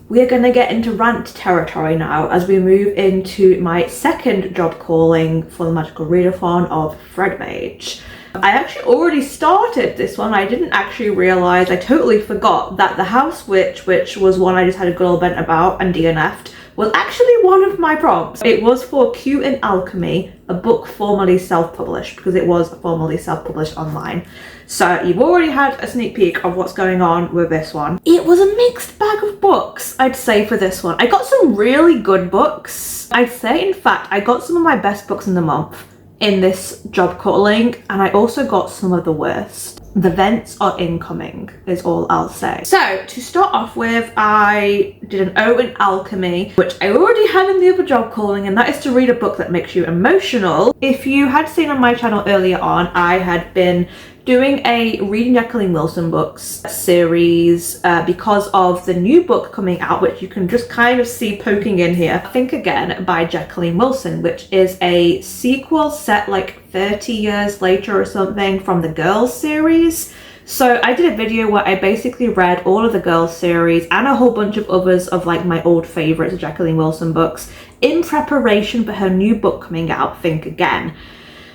we're going to get into rant territory now as we move into my second job calling for the Magical Readathon of Fred Mage. I actually already started this one. I didn't actually realise, I totally forgot that The House Witch, which was one I just had a good old vent about and DNF'd, was actually one of my prompts. It was for Q and Alchemy, a book formerly self-published, because it was formerly self-published online. So you've already had a sneak peek of what's going on with this one. It was a mixed bag of books, I'd say, for this one. I got some really good books. I'd say, in fact, I got some of my best books in the month in this job culling, and I also got some of the worst. The vents are incoming is all I'll say. So to start off with, I did an O in Alchemy, which I already had in the other job calling, and that is to read a book that makes you emotional. If you had seen on my channel earlier on, I had been doing a Reading Jacqueline Wilson books series because of the new book coming out, which you can just kind of see poking in here, Think Again by Jacqueline Wilson, which is a sequel set like 30 years later or something from the Girls series. So I did a video where I basically read all of the Girls series and a whole bunch of others of like my old favorites of Jacqueline Wilson books in preparation for her new book coming out, Think Again.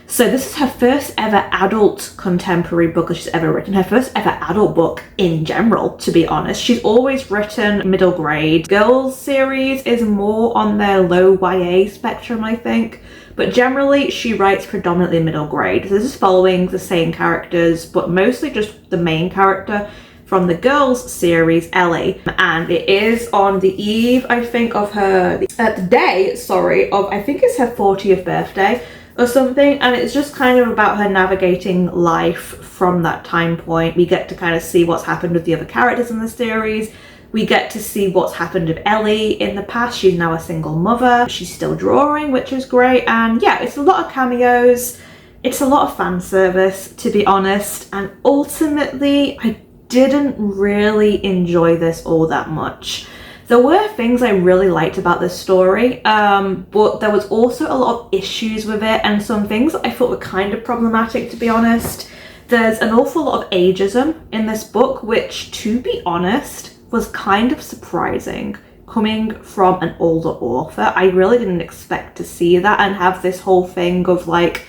So this is her first ever adult contemporary book that she's ever written, her first ever adult book in general, to be honest. She's always written middle grade. Girls series is more on their low YA spectrum, I think, but generally she writes predominantly middle grade. So this is following the same characters, but mostly just the main character from the Girls series, Ellie, and it is on the eve, I think, of her, the day, sorry, of, I think it's her 40th birthday or something, and it's just kind of about her navigating life from that time point. We get to kind of see what's happened with the other characters in the series. We get to see what's happened with Ellie in the past. She's now a single mother. She's still drawing, which is great, and yeah, it's a lot of cameos. It's a lot of fan service, to be honest, and ultimately I didn't really enjoy this all that much. There were things I really liked about this story, but there was also a lot of issues with it and some things that I thought were kind of problematic, to be honest. There's an awful lot of ageism in this book, which, to be honest, was kind of surprising coming from an older author. I really didn't expect to see that and have this whole thing of like,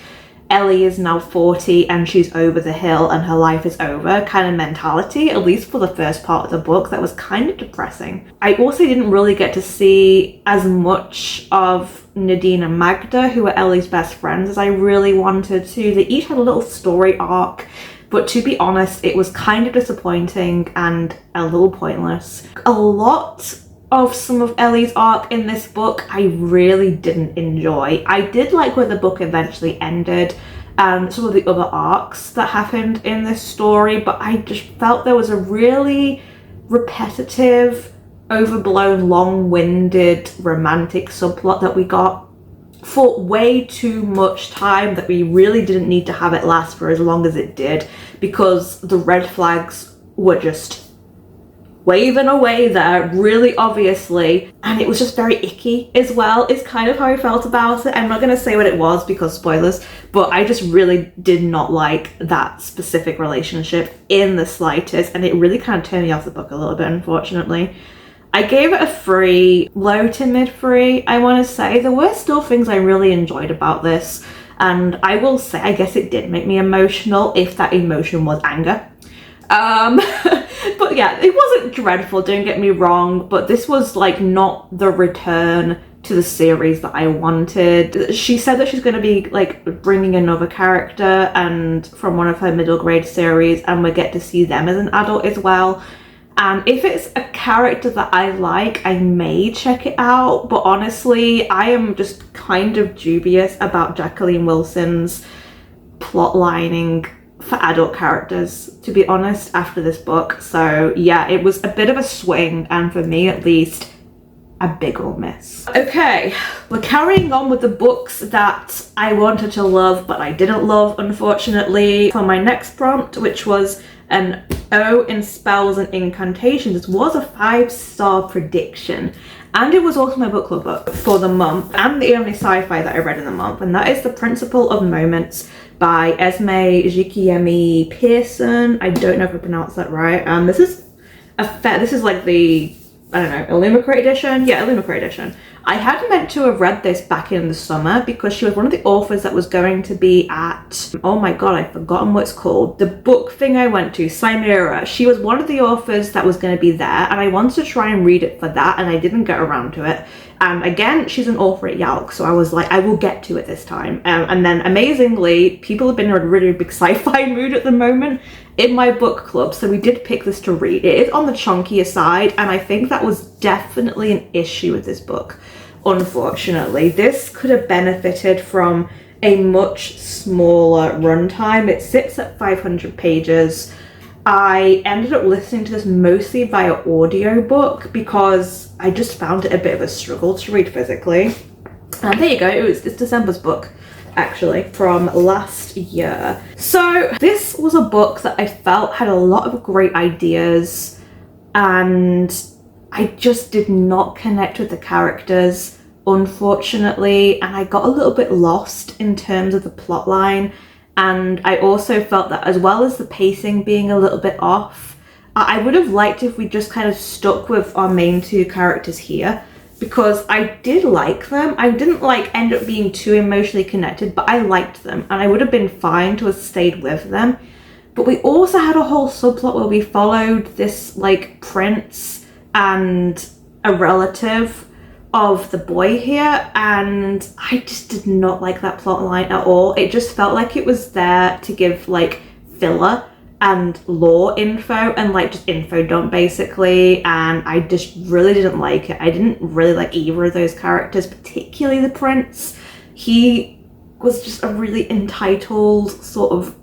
Ellie is now 40 and she's over the hill and her life is over kind of mentality, at least for the first part of the book. That was kind of depressing. I also didn't really get to see as much of Nadine and Magda, who are Ellie's best friends, as I really wanted to. They each had a little story arc, but to be honest, it was kind of disappointing and a little pointless. A lot of some of Ellie's arc in this book I really didn't enjoy. I did like where the book eventually ended and some of the other arcs that happened in this story, but I just felt there was a really repetitive, overblown, long-winded romantic subplot that we got for way too much time, that we really didn't need to have it last for as long as it did, because the red flags were just waving away there really obviously, and it was just very icky as well, is kind of how I felt about it. I'm not going to say what it was because spoilers, but I just really did not like that specific relationship in the slightest, and it really kind of turned me off the book a little bit, unfortunately. I gave it a 3, low to mid 3, I want to say. There were still things I really enjoyed about this, and I will say I guess it did make me emotional, if that emotion was anger. But yeah, it wasn't dreadful, don't get me wrong, but this was like not the return to the series that I wanted. She said that she's going to be like bringing another character and from one of her middle grade series, and we get to see them as an adult as well. And if it's a character that I like, I may check it out, but honestly I am just kind of dubious about Jacqueline Wilson's plotlining for adult characters, to be honest, after this book. So yeah, it was a bit of a swing, and for me at least, a big ol' miss. Okay, we're carrying on with the books that I wanted to love but I didn't love, unfortunately. For my next prompt, which was an O in Spells and Incantations, this was a 5-star prediction, and it was also my book club book for the month and the only sci-fi that I read in the month, and that is The Principle of Moments by Esme Jikiemi Pearson. I don't know if I pronounced that right. This is like the, I don't know, Illumicrate edition? Yeah, Illumicrate edition. I had meant to have read this back in the summer because she was one of the authors that was going to be at, oh my god, I've forgotten what it's called, the book thing I went to, Chimera. She was one of the authors that was going to be there, and I wanted to try and read it for that, and I didn't get around to it. And again, she's an author at Yalk, so I was like, I will get to it this time. And then amazingly, people have been in a really big sci-fi mood at the moment in my book club, so we did pick this to read. It is on the chunkier side, and I think that was definitely an issue with this book, unfortunately. This could have benefited from a much smaller runtime. It sits at 500 pages. I ended up listening to this mostly via audiobook because I just found it a bit of a struggle to read physically. And there you go, it's December's book, actually, from last year. So this was a book that I felt had a lot of great ideas, and I just did not connect with the characters, unfortunately, and I got a little bit lost in terms of the plot line. And I also felt that, as well as the pacing being a little bit off, I would have liked if we just kind of stuck with our main two characters here, because I did like them. I didn't end up being too emotionally connected, but I liked them, and I would have been fine to have stayed with them. But we also had a whole subplot where we followed this prince and a relative of the boy here, and I just did not like that plot line at all. It just felt like it was there to give filler and lore info and just info dump basically, and I just really didn't like it. I didn't really like either of those characters, particularly the prince. He was just a really entitled, sort of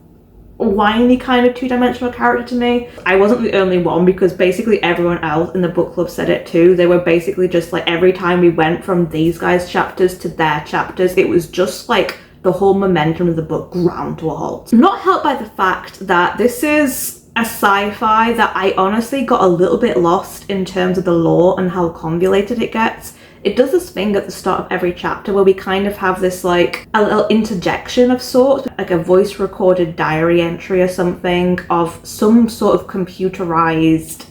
whiny kind of two-dimensional character to me. I wasn't the only one, because basically everyone else in the book club said it too. They were basically just every time we went from these guys' chapters to their chapters, it was just the whole momentum of the book ground to a halt. Not helped by the fact that this is a sci-fi that I honestly got a little bit lost in terms of the lore and how convoluted it gets. It does this thing at the start of every chapter where we kind of have this a little interjection of sorts, a voice recorded diary entry or something of some sort of computerized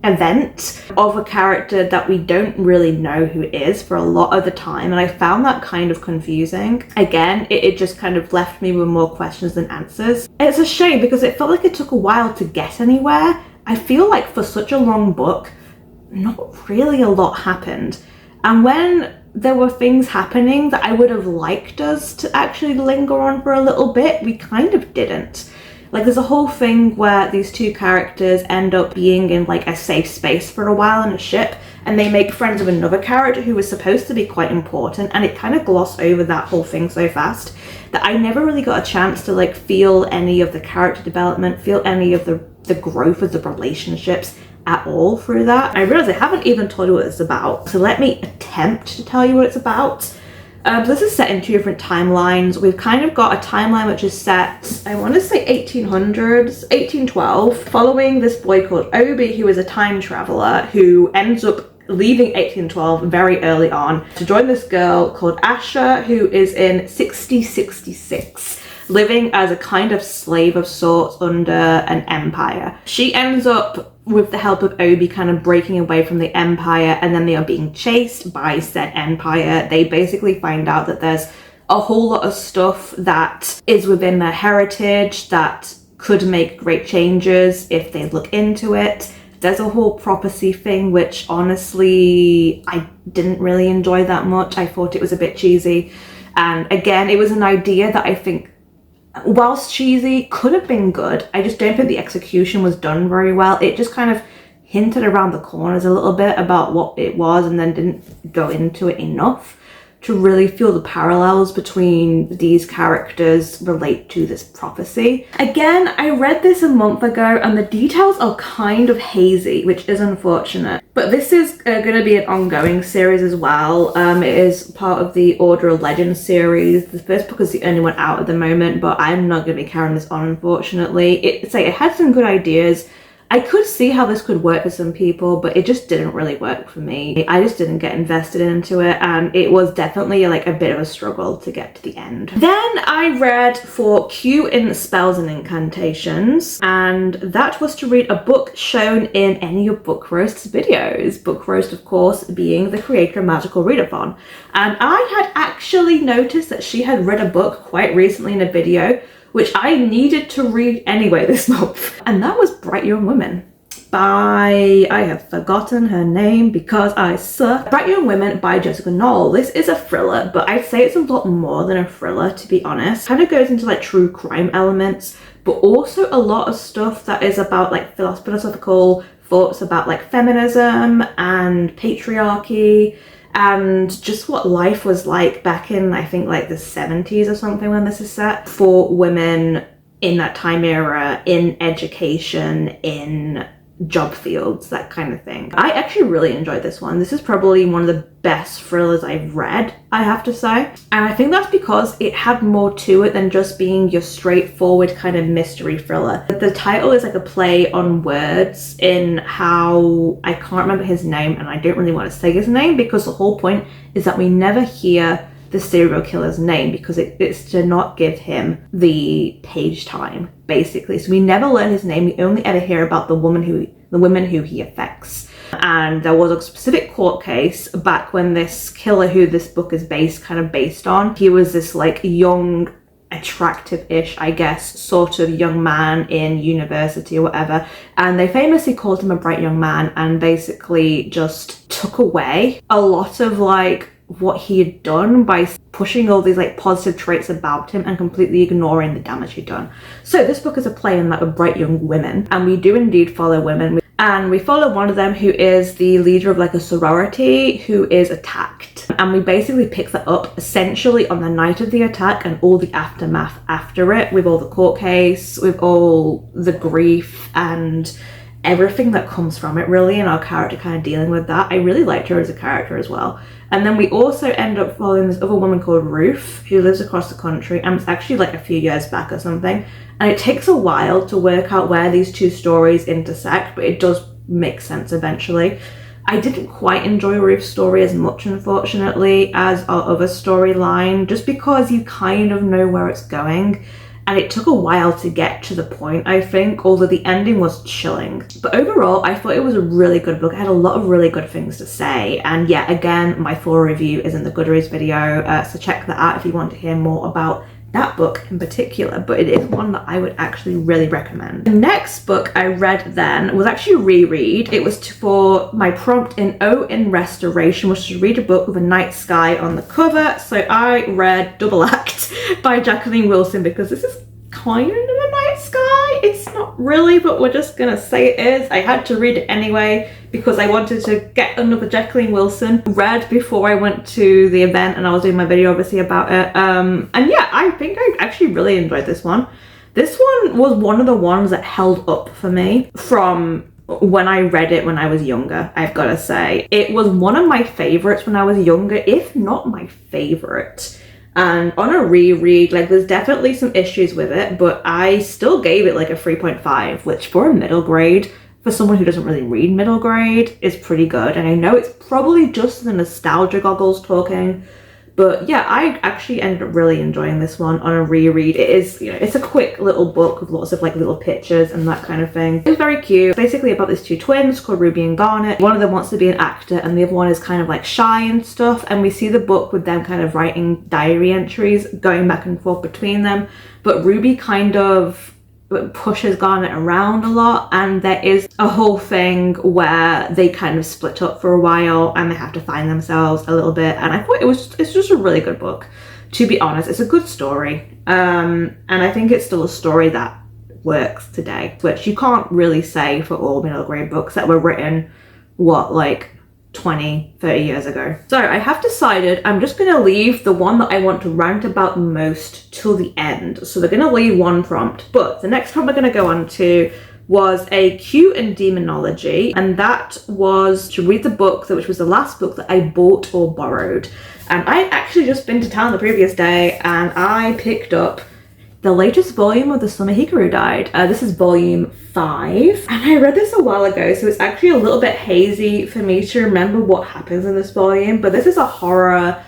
event of a character that we don't really know who is for a lot of the time, and I found that kind of confusing. Again, it just kind of left me with more questions than answers. And it's a shame because it felt like it took a while to get anywhere. I feel like for such a long book, not really a lot happened. And when there were things happening that I would have liked us to actually linger on for a little bit, we kind of didn't. There's a whole thing where these two characters end up being in a safe space for a while on a ship, and they make friends with another character who was supposed to be quite important, and it kind of glossed over that whole thing so fast that I never really got a chance to feel any of the character development, feel any of the growth of the relationships at all through that. I realize I haven't even told you what it's about, so let me attempt to tell you what it's about. This is set in two different timelines. We've kind of got a timeline which is set, I want to say 1800s, 1812, following this boy called Obi, who is a time traveler who ends up leaving 1812 very early on to join this girl called Asha, who is in 6066. Living as a kind of slave of sorts under an empire. She ends up, with the help of Obi, kind of breaking away from the empire, and then they are being chased by said empire. They basically find out that there's a whole lot of stuff that is within their heritage that could make great changes if they look into it. There's a whole prophecy thing, which honestly I didn't really enjoy that much. I thought it was a bit cheesy. And again, it was an idea that I think, whilst cheesy, could have been good. I just don't think the execution was done very well. It just kind of hinted around the corners a little bit about what it was, and then didn't go into it enough to really feel the parallels between these characters relate to this prophecy. Again, I read this a month ago and the details are kind of hazy, which is unfortunate. But this is going to be an ongoing series as well. It is part of the Order of Legends series. The first book is the only one out at the moment, but I'm not going to be carrying this on, unfortunately. It had some good ideas. I could see how this could work for some people, but it just didn't really work for me. I just didn't get invested into it, and it was definitely a bit of a struggle to get to the end. Then I read for Q in Spells and Incantations, and that was to read a book shown in any of Book Roast's videos. Book Roast, of course, being the creator of Magical Readathon. And I had actually noticed that she had read a book quite recently in a video, which I needed to read anyway this month, and that was Bright Young Women by, I have forgotten her name because I suck. Bright Young Women by Jessica Knoll. This is a thriller, but I'd say it's a lot more than a thriller, to be honest. Kind of goes into like true crime elements, but also a lot of stuff that is about like philosophical thoughts about like feminism and patriarchy and just what life was like back in, I think, like the 70s or something when this is set, for women in that time era, in education, in job fields, that kind of thing. I actually really enjoyed this one. This is probably one of the best thrillers I've read, I have to say. And I think that's because it had more to it than just being your straightforward kind of mystery thriller. The title is like a play on words in how, I can't remember his name and I don't really want to say his name because the whole point is that we never hear the serial killer's name because it's to not give him the page time, basically. So we never learn his name. We only ever hear about the women who he affects. And there was a specific court case back when this killer who this book is based on, he was this like young, attractive-ish, I guess, sort of young man in university or whatever, and they famously called him a bright young man and basically just took away a lot of like what he had done by pushing all these like positive traits about him and completely ignoring the damage he'd done. So this book is a play on that of bright young women, and we do indeed follow women, and we follow one of them who is the leader of like a sorority who is attacked, and we basically pick that up essentially on the night of the attack and all the aftermath after it, with all the court case, with all the grief and everything that comes from it, really, and our character kind of dealing with that. I really liked her as a character as well. And then we also end up following this other woman called Ruth who lives across the country, and it's actually like a few years back or something, and it takes a while to work out where these two stories intersect, but it does make sense eventually. I didn't quite enjoy Ruth's story as much, unfortunately, as our other storyline, just because you kind of know where it's going. And it took a while to get to the point, I think, although the ending was chilling. But overall, I thought it was a really good book. I had a lot of really good things to say. And yeah, again, my full review is in the Goodreads video, so check that out if you want to hear more about that book in particular. But it is one that I would actually really recommend. The next book I read then was actually a reread. It was for my prompt in in Restoration, which was to read a book with a night sky on the cover. So I read Double Act by Jacqueline Wilson because this is kind of a night sky. It's not really, but we're just gonna say it is. I had to read it anyway because I wanted to get another Jacqueline Wilson read before I went to the event, and I was doing my video obviously about it. And yeah, I think I actually really enjoyed this one. This one was one of the ones that held up for me from when I read it when I was younger, I've got to say. It was one of my favorites when I was younger, if not my favorite. And on a reread, like, there's definitely some issues with it, but I still gave it like a 3.5, which for a middle grade, for someone who doesn't really read middle grade, is pretty good. And I know it's probably just the nostalgia goggles talking, but yeah, I actually ended up really enjoying this one on a reread. It is, you know, it's a quick little book with lots of like little pictures and that kind of thing. It was very cute. It's basically about these two twins called Ruby and Garnet. One of them wants to be an actor and the other one is kind of like shy and stuff. And we see the book with them kind of writing diary entries going back and forth between them. But Ruby kind of pushes Garnet around a lot, and there is a whole thing where they kind of split up for a while and they have to find themselves a little bit. And I thought it's just a really good book, to be honest. It's a good story, and I think it's still a story that works today, which you can't really say for all middle grade books that were written like 20, 30 years ago. So I have decided I'm just going to leave the one that I want to rant about most till the end. So we're going to leave one prompt, but the next prompt we're going to go on to was a Q and Demonology, and that was to read the book which was the last book that I bought or borrowed. And I actually just been to town the previous day and I picked up the latest volume of The Summer Hikaru Died. This is volume 5, and I read this a while ago, so it's actually a little bit hazy for me to remember what happens in this volume, but this is a horror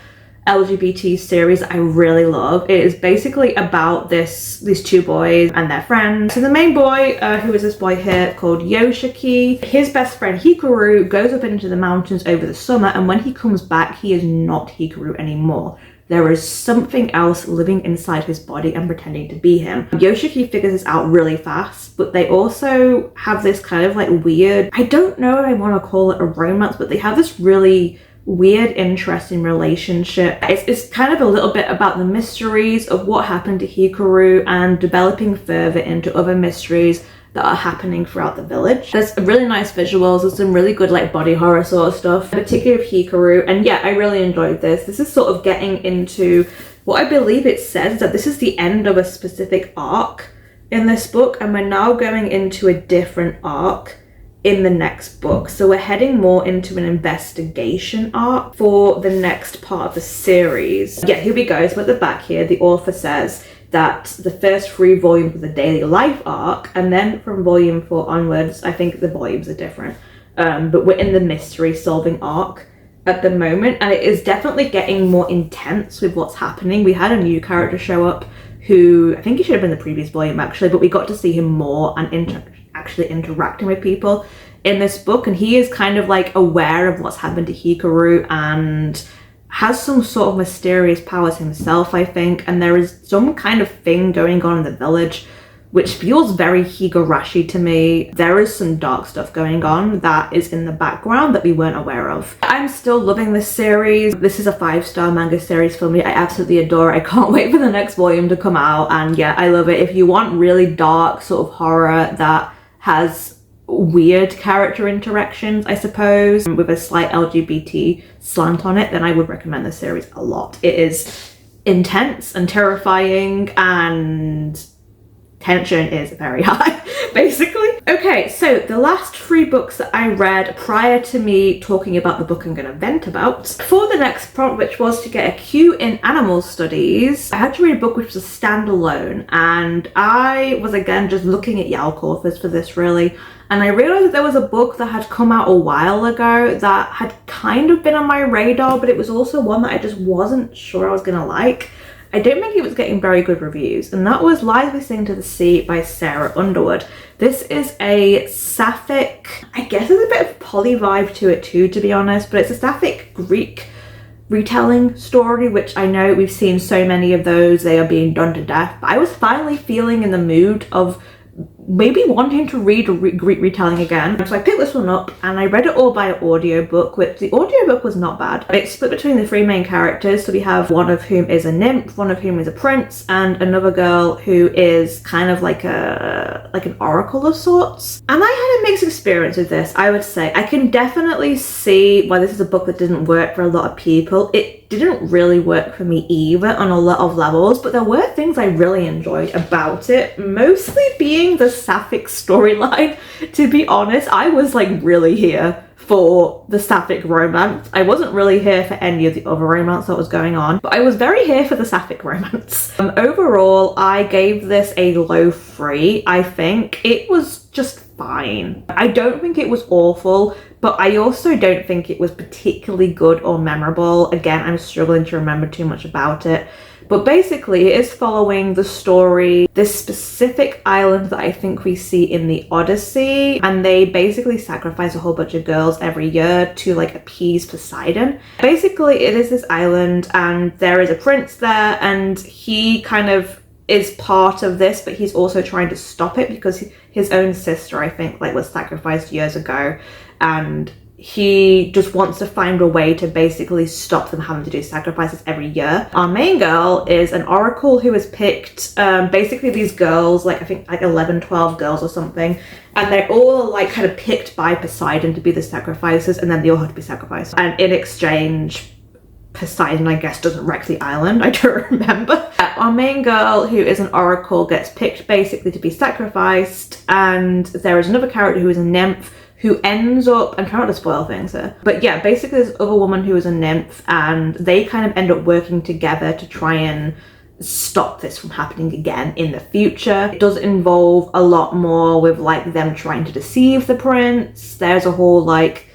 LGBT series that I really love. It is basically about these two boys and their friends. So the main boy, who is this boy here called Yoshiki, his best friend Hikaru goes up into the mountains over the summer, and when he comes back, he is not Hikaru anymore. there is something else living inside his body and pretending to be him. Yoshiki figures this out really fast, but they also have this kind of like weird, I don't know if I want to call it a romance, but they have this really weird, interesting relationship. It's kind of a little bit about the mysteries of what happened to Hikaru and developing further into other mysteries that are happening throughout the village. There's really nice visuals, there's some really good like body horror sort of stuff, particularly of Hikaru, and yeah, I really enjoyed this. This is sort of getting into what I believe it says, that this is the end of a specific arc in this book, and we're now going into a different arc in the next book. So we're heading more into an investigation arc for the next part of the series. Yeah, here we go. So at the back here, the author says that the first 3 volumes of the daily life arc, and then from volume 4 onwards, I think the volumes are different, but we're in the mystery solving arc at the moment, and it is definitely getting more intense with what's happening. We had a new character show up who, I think he should have been the previous volume actually, but we got to see him more and actually interacting with people in this book, and he is kind of like aware of what's happened to Hikaru and has some sort of mysterious powers himself, I think, and there is some kind of thing going on in the village which feels very Higurashi to me. There is some dark stuff going on that is in the background that we weren't aware of. I'm still loving this series. This is a 5-star manga series for me. I absolutely adore it. I can't wait for the next volume to come out, and yeah, I love it. If you want really dark sort of horror that has weird character interactions, I suppose, with a slight LGBT slant on it, then I would recommend this series a lot. It is intense and terrifying, and tension is very high, basically. Okay, so the last 3 books that I read prior to me talking about the book I'm going to vent about, for the next prompt, which was to get a Q in animal studies, I had to read a book which was a standalone, and I was again just looking at Yalc authors for this really, and I realized that there was a book that had come out a while ago that had kind of been on my radar, but it was also one that I just wasn't sure I was going to like. I don't think it was getting very good reviews, and that was Lies We Sing to the Sea by Sarah Underwood. This is a sapphic, I guess there's a bit of poly vibe to it too, to be honest, but it's a sapphic Greek retelling story, which I know we've seen so many of those, they are being done to death, but I was finally feeling in the mood of maybe wanting to read a Greek retelling again. So I picked this one up and I read it all by audiobook, which the audiobook was not bad. It's split between the 3 main characters. So we have one of whom is a nymph, one of whom is a prince, and another girl who is kind of like an oracle of sorts. And I had a mixed experience with this, I would say. I can definitely see why this is a book that didn't work for a lot of people. It didn't really work for me either on a lot of levels, but there were things I really enjoyed about it, mostly being the sapphic storyline. To be honest, I was like really here for the sapphic romance. I wasn't really here for any of the other romance that was going on, but I was very here for the sapphic romance. Overall, I gave this a low 3. I think it was just fine. I don't think it was awful, but I also don't think it was particularly good or memorable. Again, I'm struggling to remember too much about it. But basically, it is following the story, this specific island that I think we see in the Odyssey, and they basically sacrifice a whole bunch of girls every year to like appease Poseidon. Basically, it is this island and there is a prince there, and he kind of is part of this, but he's also trying to stop it because his own sister, I think, like was sacrificed years ago, and he just wants to find a way to basically stop them having to do sacrifices every year. Our main girl is an oracle who is picked, basically these girls, like I think like 11, 12 girls or something, and they're all like kind of picked by Poseidon to be the sacrifices, and then they all have to be sacrificed. And in exchange, Poseidon, I guess, doesn't wreck the island. I don't remember. Our main girl, who is an oracle, gets picked basically to be sacrificed, and there is another character who is a nymph who ends up, I'm trying not to spoil things here, but yeah, basically there's other woman who is a nymph, and they kind of end up working together to try and stop this from happening again in the future. It does involve a lot more with like them trying to deceive the prince. There's a whole like,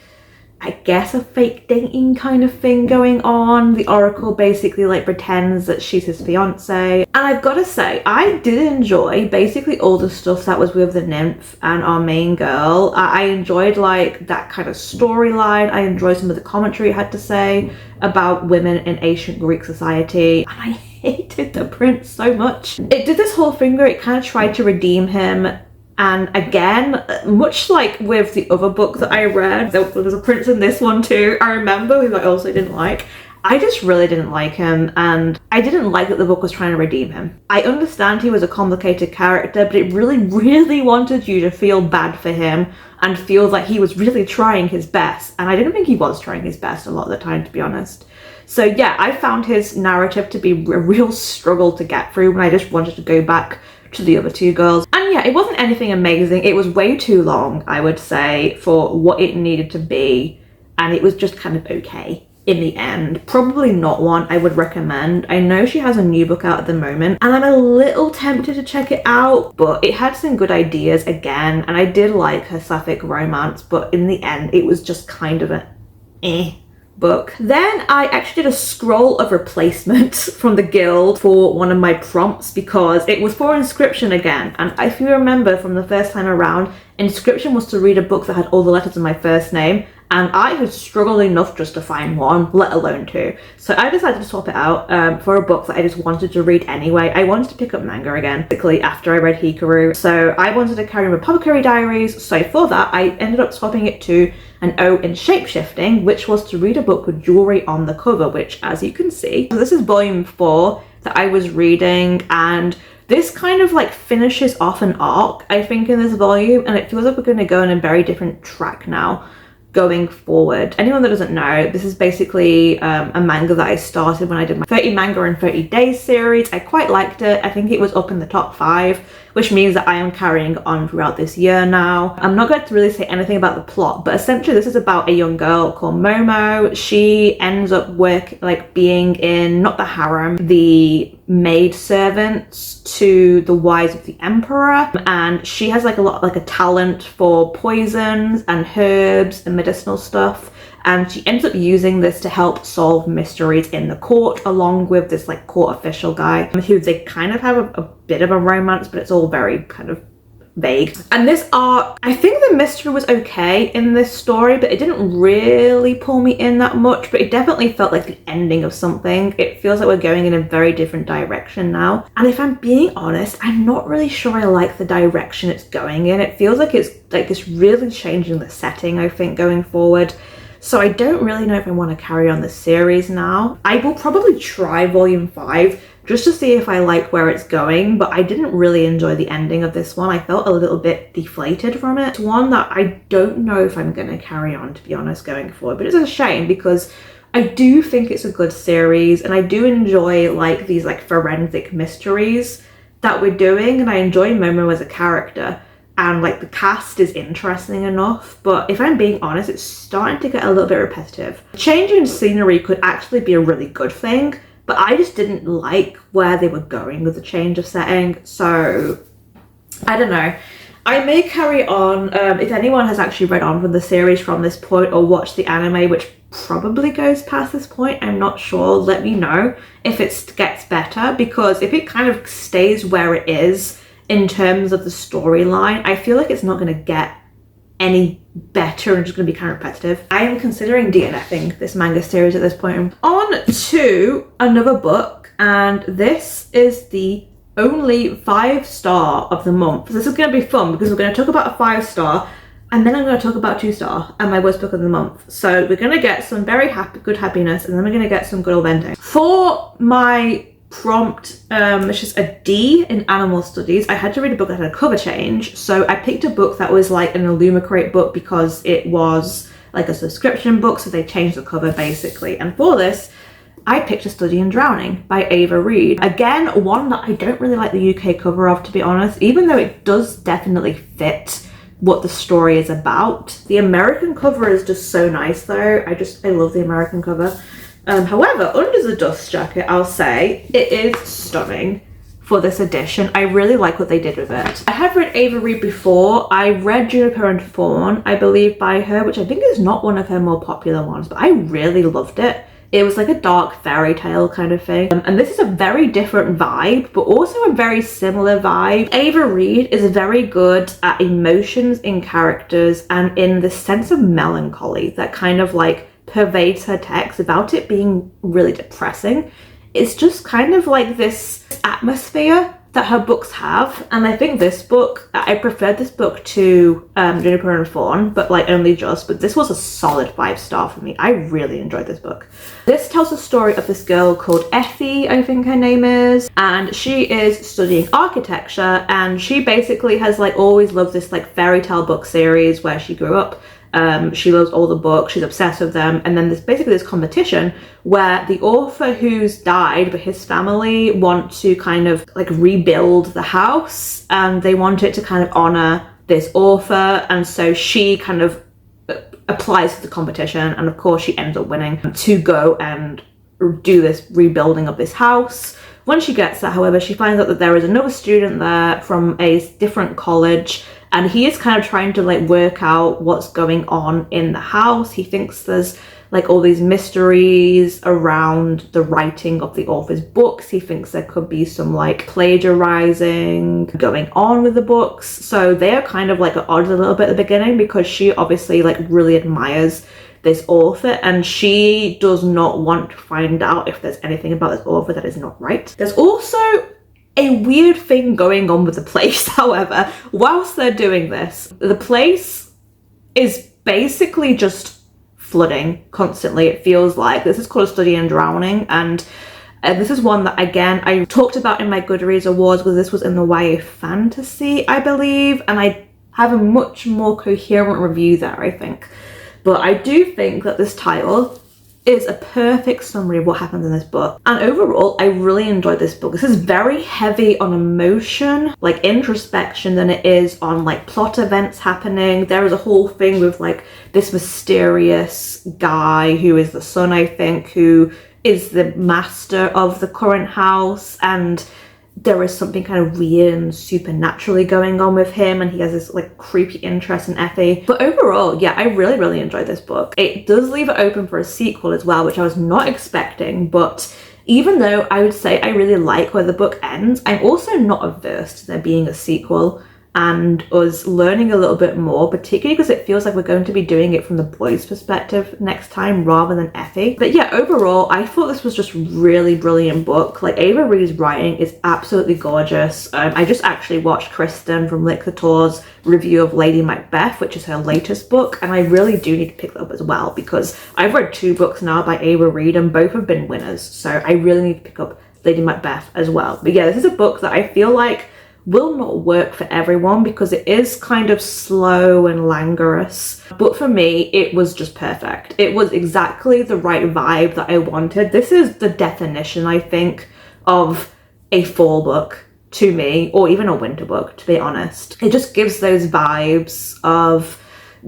I guess, a fake dating kind of thing going on. The Oracle basically like pretends that she's his fiance. And I've got to say, I did enjoy basically all the stuff that was with the nymph and our main girl. I enjoyed like that kind of storyline. I enjoyed some of the commentary it had to say about women in ancient Greek society. And I hated the prince so much. It did this whole thing where it kind of tried to redeem him. And again, much like with the other book that I read, there was a prince in this one too, I remember, who I also didn't like. I just really didn't like him, and I didn't like that the book was trying to redeem him. I understand he was a complicated character, but it really wanted you to feel bad for him and feel like he was really trying his best. And I didn't think he was trying his best a lot of the time, to be honest. So yeah, I found his narrative to be a real struggle to get through, and I just wanted to go back to the other two girls. And yeah, it wasn't anything amazing. It was way too long, I would say, for what it needed to be. And it was just kind of okay in the end. Probably not one I would recommend. I know she has a new book out at the moment, and I'm a little tempted to check it out, but it had some good ideas again, and I did like her sapphic romance, but in the end, it was just kind of an book. Then I actually did a scroll of replacements from the guild for one of my prompts because it was for Inscription again, and if you remember from the first time around, Inscription was to read a book that had all the letters in my first name, and I had struggled enough just to find one, let alone two. So I decided to swap it out for a book that I just wanted to read anyway. I wanted to pick up manga again, particularly after I read Hikaru. So I wanted to carry on Apothecary Diaries. So for that, I ended up swapping it to an O in Shapeshifting, which was to read a book with jewelry on the cover, which, as you can see, so this is volume 4 that I was reading, and this kind of like finishes off an arc, I think, in this volume, and it feels like we're going to go on a very different track now going forward. Anyone that doesn't know, this is basically a manga that I started when I did my 30 manga in 30 days series. I quite liked it. I think it was up in the top 5, which means that I am carrying on throughout this year now. I'm not going to really say anything about the plot, but essentially this is about a young girl called Momo. She ends up being in, not the harem, the maid servants to the wives of the emperor, and she has like a talent for poisons and herbs and medicinal stuff, and she ends up using this to help solve mysteries in the court, along with this like court official guy who they kind of have a bit of a romance, but it's all very kind of vague. And this arc, I think the mystery was okay in this story, but it didn't really pull me in that much, but it definitely felt like the ending of something. It feels like we're going in a very different direction now, and if I'm being honest, I'm not really sure I like the direction it's going in. It feels like it's really changing the setting, I think, going forward. So I don't really know if I want to carry on the series now. I will probably try volume 5 just to see if I like where it's going, but I didn't really enjoy the ending of this one. I felt a little bit deflated from it. It's one that I don't know if I'm going to carry on, to be honest, going forward, but it's a shame because I do think it's a good series, and I do enjoy like these like forensic mysteries that we're doing, and I enjoy Momo as a character, and like the cast is interesting enough, but if I'm being honest, it's starting to get a little bit repetitive. Changing scenery could actually be a really good thing, but I just didn't like where they were going with the change of setting, so I don't know. I may carry on. If anyone has actually read on from the series from this point or watched the anime, which probably goes past this point, I'm not sure, let me know if it gets better, because if it kind of stays where it is in terms of the storyline, I feel like it's not going to get any better and just going to be kind of repetitive. I am considering DNFing this manga series at this point. On to another book, and this is the only 5-star of the month. This is going to be fun because we're going to talk about a 5-star, and then I'm going to talk about 2-star and my worst book of the month. So we're going to get some very good happiness, and then we're going to get some good old ending. For my prompt, which is a D in animal studies, I had to read a book that had a cover change, so I picked a book that was like an Illumicrate book because it was like a subscription book, so they changed the cover basically. And for this, I picked A Study in Drowning by Ava Reid. Again, one that I don't really like the UK cover of, to be honest, even though it does definitely fit what the story is about. The American cover is just so nice though. I love the American cover. However, under the dust jacket, I'll say it is stunning for this edition. I really like what they did with it. I have read Ava Reid before. I read Juniper and Fawn, I believe, by her, which I think is not one of her more popular ones, but I really loved it. It was like a dark fairy tale kind of thing. And this is a very different vibe, but also a very similar vibe. Ava Reid is very good at emotions in characters and in the sense of melancholy that kind of like pervades her text without it being really depressing. It's just kind of like this atmosphere that her books have, and I think this book, I preferred this book to Juniper and Fawn, but like only just, but this was a solid 5-star for me. I really enjoyed this book. This tells the story of this girl called Effie, I think her name is, and she is studying architecture, and she basically has like always loved this like fairy tale book series where she grew up. She loves all the books, she's obsessed with them, and then there's basically this competition where the author who's died but his family want to kind of like rebuild the house, and they want it to kind of honor this author, and so she kind of applies to the competition, and of course she ends up winning to go and do this rebuilding of this house. When she gets there, however, she finds out that there is another student there from a different college, and he is kind of trying to like work out what's going on in the house. He thinks there's like all these mysteries around the writing of the author's books. He thinks there could be some like plagiarizing going on with the books. So they are kind of like at odds a little bit at the beginning, because she obviously like really admires this author and she does not want to find out if there's anything about this author that is not right. There's also a weird thing going on with the place, however, whilst they're doing this. The place is basically just flooding constantly, it feels like. This is called A Study in Drowning, and this is one that, again, I talked about in my Goodreads awards, because this was in the YA fantasy, I believe, and I have a much more coherent review there, I think. But I do think that this title is a perfect summary of what happens in this book. And overall, I really enjoyed this book. This is very heavy on emotion, like introspection, than it is on like plot events happening. There is a whole thing with like this mysterious guy who is the son, I think, who is the master of the current house, and there is something kind of weird and supernaturally going on with him, and he has this like creepy interest in Effie. But overall, yeah, I really enjoyed this book. It does leave it open for a sequel as well, which I was not expecting, but even though I would say I really like where the book ends, I'm also not averse to there being a sequel and us learning a little bit more, particularly because it feels like we're going to be doing it from the boys' perspective next time rather than Effie. But yeah, overall, I thought this was just really brilliant book. Like, Ava Reid's writing is absolutely gorgeous. I just actually watched Kristen from Lick the Tour's review of Lady Macbeth, which is her latest book, and I really do need to pick that up as well, because I've read 2 books now by Ava Reid and both have been winners, so I really need to pick up Lady Macbeth as well. But yeah, this is a book that I feel like will not work for everyone because it is kind of slow and languorous, but for me it was just perfect. It was exactly the right vibe that I wanted. This is the definition, I think, of a fall book to me, or even a winter book, to be honest. It just gives those vibes of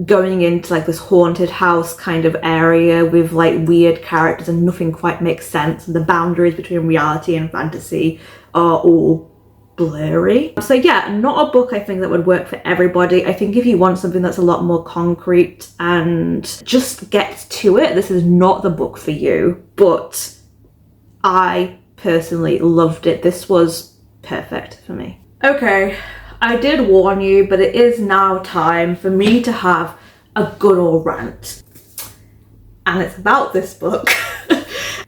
going into like this haunted house kind of area with like weird characters and nothing quite makes sense, and the boundaries between reality and fantasy are all blurry. So yeah, not a book I think that would work for everybody. I think if you want something that's a lot more concrete and just get to it, this is not the book for you. But I personally loved it. This was perfect for me. Okay, I did warn you, but it is now time for me to have a good old rant. And it's about this book.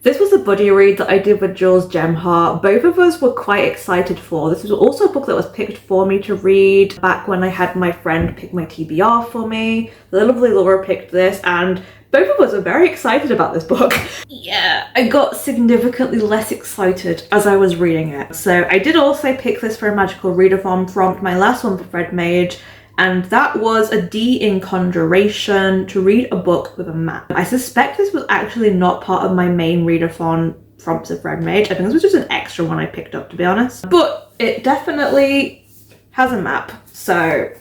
This was a buddy read that I did with Jules Gemhart. Both of us were quite excited for. This was also a book that was picked for me to read back when I had my friend pick my TBR for me. The lovely Laura picked this, and both of us are very excited about this book. Yeah, I got significantly less excited as I was reading it. So I did also pick this for a magical readathon prompt, my last one for Fred Mage, and that was a D in Conjuration, to read a book with a map. I suspect this was actually not part of my main readathon prompts of Fred Mage. I think this was just an extra one I picked up, to be honest. But it definitely has a map, so...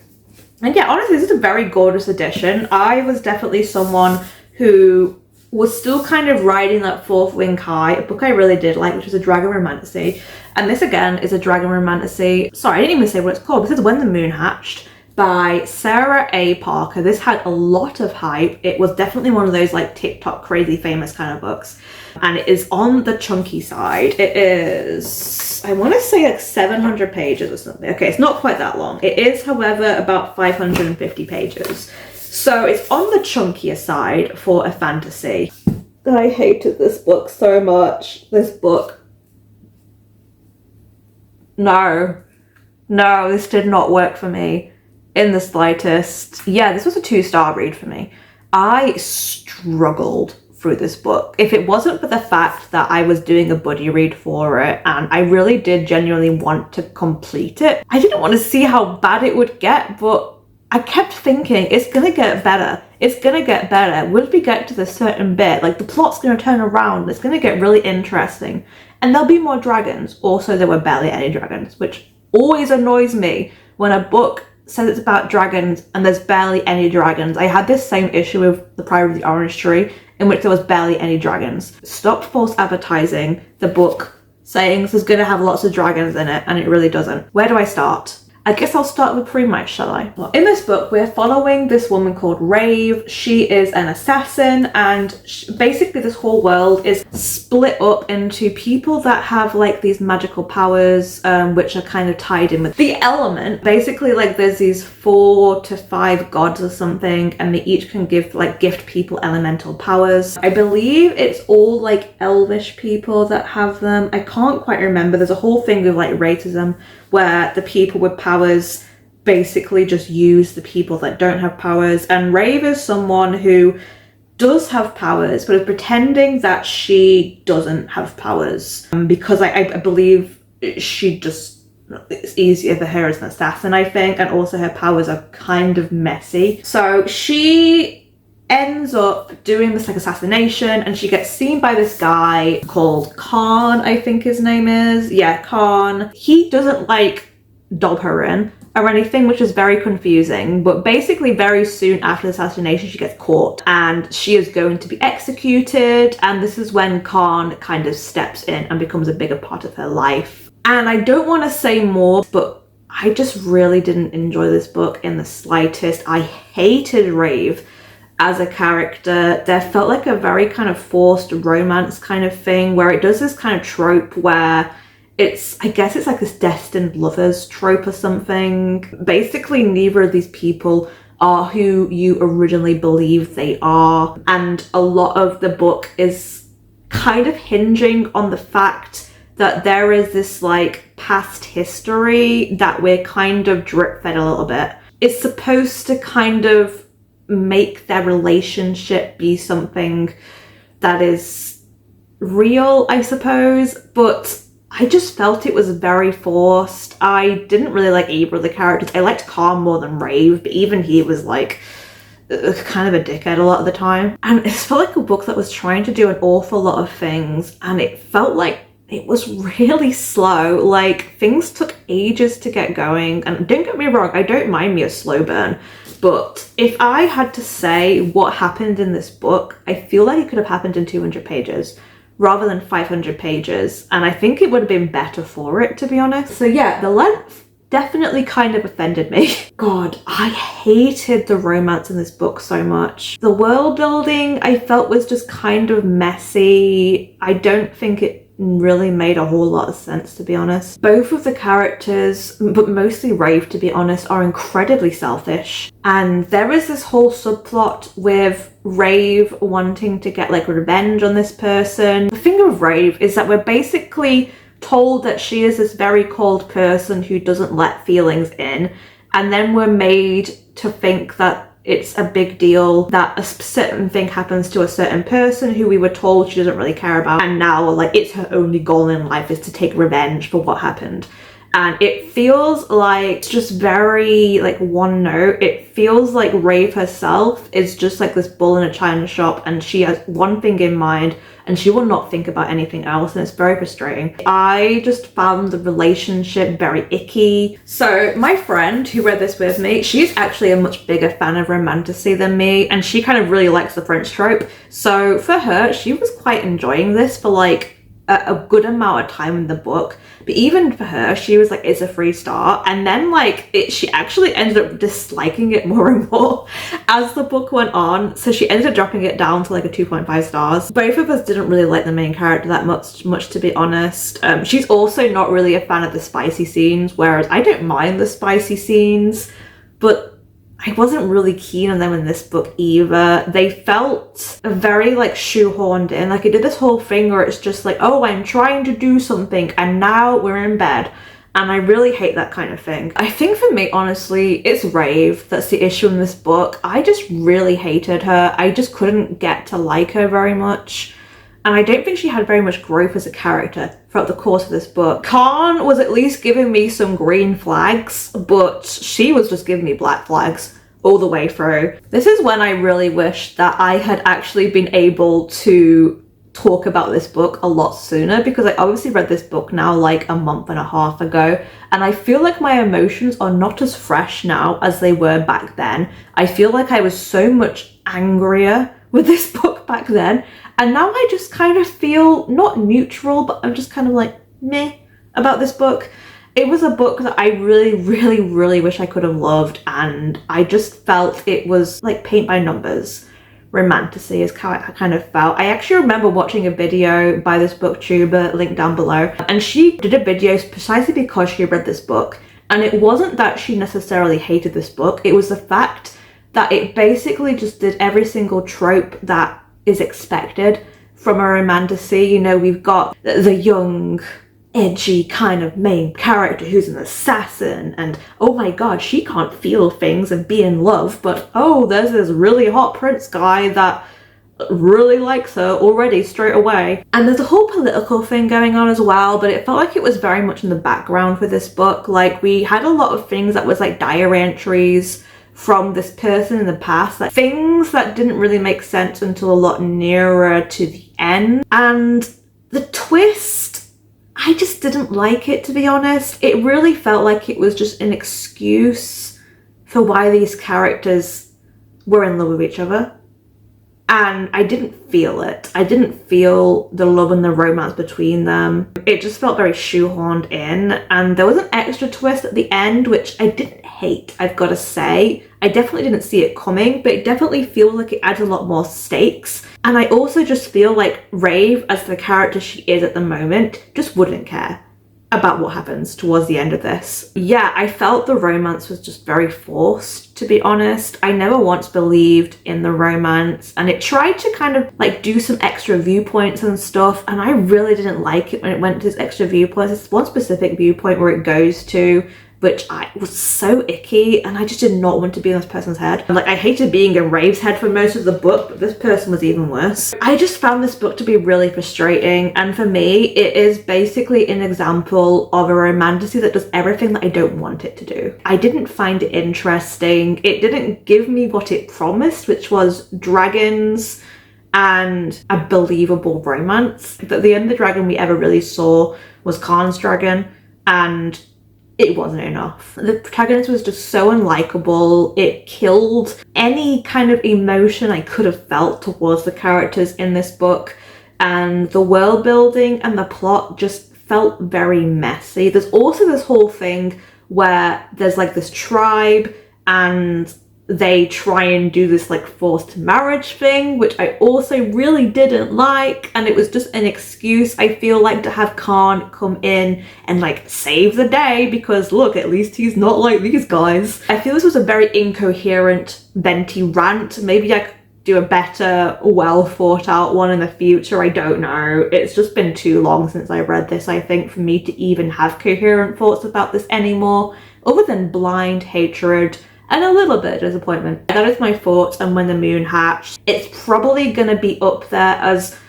And yeah, honestly, this is a very gorgeous edition. I was definitely someone who was still kind of riding that fourth wing high, a book I really did like, which was a dragon romantasy. And this again is a dragon romantasy. Sorry, I didn't even say what it's called. This is When the Moon Hatched by Sarah A. Parker. This had a lot of hype. It was definitely one of those like TikTok crazy famous kind of books. And it is on the chunky side. It is, I want to say like 700 pages or something. Okay, it's not quite that long. It is, however, about 550 pages. So it's on the chunkier side for a fantasy. I hated this book so much. This book. No, this did not work for me in the slightest. Yeah, this was a 2-star read for me. I struggled through this book. If it wasn't for the fact that I was doing a buddy read for it and I really did genuinely want to complete it, I didn't want to see how bad it would get, but I kept thinking, it's gonna get better. It's gonna get better. Once we get to this certain bit, like the plot's gonna turn around, it's gonna get really interesting. And there'll be more dragons. Also, there were barely any dragons, which always annoys me when a book says it's about dragons and there's barely any dragons. I had this same issue with The Pride of the Orange Tree, in which there was barely any dragons. Stop false advertising the book saying this is gonna have lots of dragons in it, and it really doesn't. Where do I start? I guess I'll start with premise, shall I? Well, in this book, we're following this woman called Rave. She is an assassin, and basically this whole world is split up into people that have like these magical powers, which are kind of tied in with the element. Basically, like there's these 4 to 5 gods or something, and they each can gift people elemental powers. I believe it's all like elvish people that have them. I can't quite remember. There's a whole thing with like racism, where the people with powers basically just use the people that don't have powers. And Rave is someone who does have powers, but is pretending that she doesn't have powers. Because I believe she just, it's easier for her as an assassin, I think. And also her powers are kind of messy. So she ends up doing this like assassination, and she gets seen by this guy called Khan, I think his name is. Yeah, Khan. He doesn't like dob her in or anything, which is very confusing, but basically very soon after the assassination she gets caught and she is going to be executed, and this is when Khan kind of steps in and becomes a bigger part of her life. And I don't want to say more, but I just really didn't enjoy this book in the slightest. I hated Rave as a character. There felt like a very kind of forced romance kind of thing, where it does this kind of trope where I guess it's like this destined lovers trope or something. Basically, neither of these people are who you originally believe they are. And a lot of the book is kind of hinging on the fact that there is this like past history that we're kind of drip fed a little bit. It's supposed to kind of make their relationship be something that is real, I suppose, but I just felt it was very forced. I didn't really like either of the characters. I liked Khan more than Rave, but even he was like kind of a dickhead a lot of the time. And it felt like a book that was trying to do an awful lot of things, and it felt like it was really slow. Like things took ages to get going, and don't get me wrong, I don't mind me a slow burn, but if I had to say what happened in this book, I feel like it could have happened in 200 pages rather than 500 pages, and I think it would have been better for it, to be honest. So yeah, the length definitely kind of offended me. God, I hated the romance in this book so much. The world building I felt was just kind of messy. I don't think it really made a whole lot of sense, to be honest. Both of the characters, but mostly Rave, to be honest, are incredibly selfish. And there is this whole subplot with Rave wanting to get like revenge on this person. The thing with Rave is that we're basically told that she is this very cold person who doesn't let feelings in, and then we're made to think that it's a big deal that a certain thing happens to a certain person who we were told she doesn't really care about, and now like it's her only goal in life is to take revenge for what happened. and it feels like just very like one note. It feels like Rave herself is just like this bull in a china shop, and she has one thing in mind and she will not think about anything else, and it's very frustrating. I just found the relationship very icky. So my friend who read this with me, she's actually a much bigger fan of romantasy than me, and she kind of really likes the French trope. So for her, she was quite enjoying this for like a good amount of time in the book. But even for her, she was like, it's a 3-star. And then like she actually ended up disliking it more and more as the book went on. So she ended up dropping it down to like a 2.5 stars. Both of us didn't really like the main character that much to be honest. She's also not really a fan of the spicy scenes, whereas I don't mind the spicy scenes, but I wasn't really keen on them in this book either. They felt very like shoehorned in. Like it did this whole thing where it's just like, oh, I'm trying to do something and now we're in bed. And I really hate that kind of thing. I think for me, honestly, it's Rave that's the issue in this book. I just really hated her. I just couldn't get to like her very much. And I don't think she had very much growth as a character throughout the course of this book. Khan was at least giving me some green flags, but she was just giving me black flags all the way through. This is when I really wish that I had actually been able to talk about this book a lot sooner, because I obviously read this book now like a month and a half ago, and I feel like my emotions are not as fresh now as they were back then. I feel like I was so much angrier with this book back then, and now I just kind of feel not neutral, but I'm just kind of like meh about this book. It was a book that I really wish I could have loved, and I just felt it was like paint by numbers. Romantasy is how I kind of felt. I actually remember watching a video by this booktuber, link down below, and she did a video precisely because she read this book, and it wasn't that she necessarily hated this book, it was the fact that it basically just did every single trope that is expected from a romantasy. You know, we've got the young, edgy kind of main character who's an assassin, and oh my god, she can't feel things and be in love, but oh, there's this really hot prince guy that really likes her already straight away. And there's a whole political thing going on as well, but it felt like it was very much in the background for this book. Like we had a lot of things that was like diary entries from this person in the past, like things that didn't really make sense until a lot nearer to the end. And the twist, I just didn't like it, to be honest. It really felt like it was just an excuse for why these characters were in love with each other. And I didn't feel it. I didn't feel the love and the romance between them. It just felt very shoehorned in. And there was an extra twist at the end, which I didn't hate, I've got to say. I definitely didn't see it coming, but it definitely feels like it adds a lot more stakes. And I also just feel like Rave, as the character she is at the moment, just wouldn't care about what happens towards the end of this. Yeah, I felt the romance was just very forced, to be honest. I never once believed in the romance, and it tried to kind of like do some extra viewpoints and stuff, and I really didn't like it when it went to its extra viewpoints. There's one specific viewpoint where it goes to, which I was so icky, and I just did not want to be in this person's head. Like, I hated being in Rave's head for most of the book, but this person was even worse. I just found this book to be really frustrating, and for me, it is basically an example of a romantasy that does everything that I don't want it to do. I didn't find it interesting. It didn't give me what it promised, which was dragons and a believable romance. But the only dragon we ever really saw was Khan's dragon, and it wasn't enough. The protagonist was just so unlikable. It killed any kind of emotion I could have felt towards the characters in this book, and the world building and the plot just felt very messy. There's also this whole thing where there's like this tribe and they try and do this like forced marriage thing, which I also really didn't like, and it was just an excuse, I feel like, to have Khan come in and like save the day, because look, at least he's not like these guys. I feel this was a very incoherent, venti rant. Maybe I could do a better, well thought out one in the future, I don't know. It's just been too long since I read this, I think, for me to even have coherent thoughts about this anymore, other than blind hatred and a little bit of disappointment. That is my thoughts on When the Moon Hatched. It's probably gonna be up there as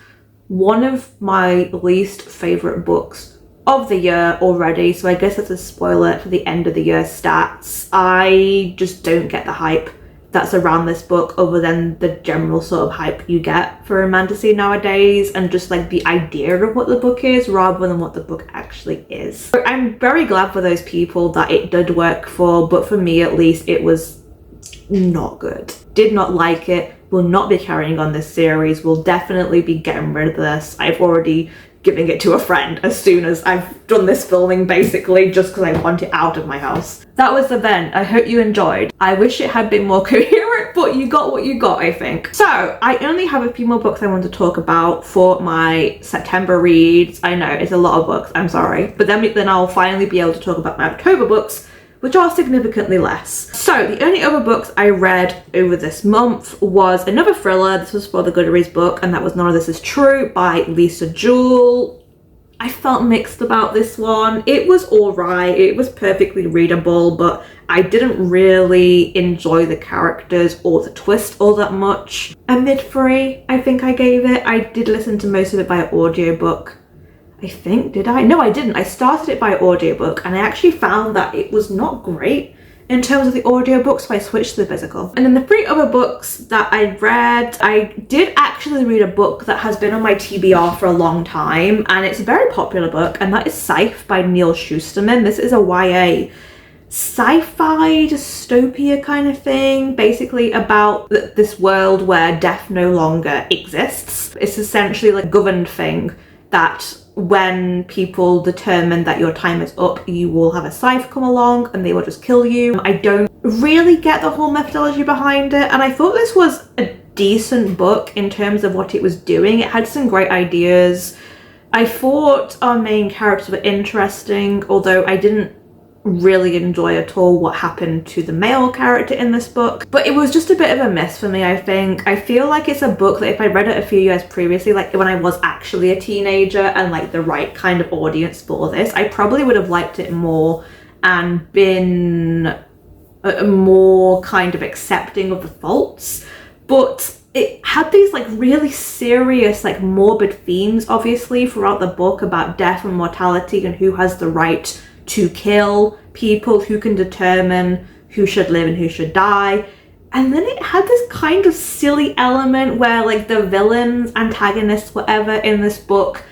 one of my least favourite books of the year already, so I guess that's a spoiler for the end of the year stats. I just don't get the hype that's around this book, other than the general sort of hype you get for romantasy nowadays, and just like the idea of what the book is rather than what the book actually is. So I'm very glad for those people that it did work for, but for me at least, it was not good. Did not like it. Will not be carrying on this series. Will definitely be getting rid of this. I've already giving it to a friend as soon as I've done this filming, basically, just because I want it out of my house. That was the vent. I hope you enjoyed. I wish it had been more coherent, but you got what you got, I think. So I only have a few more books I want to talk about for my September reads. I know it's a lot of books, I'm sorry, but then I'll finally be able to talk about my October books, which are significantly less. So the only other books I read over this month was another thriller. This was for the Goodreads book, and that was None of This Is True by Lisa Jewell. I felt mixed about this one. It was alright, it was perfectly readable, but I didn't really enjoy the characters or the twist all that much. A mid-3, I think I gave it. I did listen to most of it by audiobook. I think, did I? No, I didn't. I started it by audiobook, and I actually found that it was not great in terms of the audiobook, so I switched to the physical. And then the 3 other books that I read, I did actually read a book that has been on my TBR for a long time, and it's a very popular book, and that is Scythe by Neil Shusterman. This is a YA sci-fi dystopia kind of thing, basically about this world where death no longer exists. It's essentially like a governed thing that when people determine that your time is up, you will have a scythe come along and they will just kill you. I don't really get the whole methodology behind it, and I thought this was a decent book in terms of what it was doing. It had some great ideas. I thought our main characters were interesting, although I didn't really enjoy at all what happened to the male character in this book, but it was just a bit of a miss for me, I think. I feel like it's a book that if I read it a few years previously, like when I was actually a teenager and like the right kind of audience for this, I probably would have liked it more and been more kind of accepting of the faults. But it had these like really serious, like morbid themes, obviously, throughout the book about death and mortality and who has the right to kill people, who can determine who should live and who should die. And then it had this kind of silly element where like the villains, antagonists, whatever in this book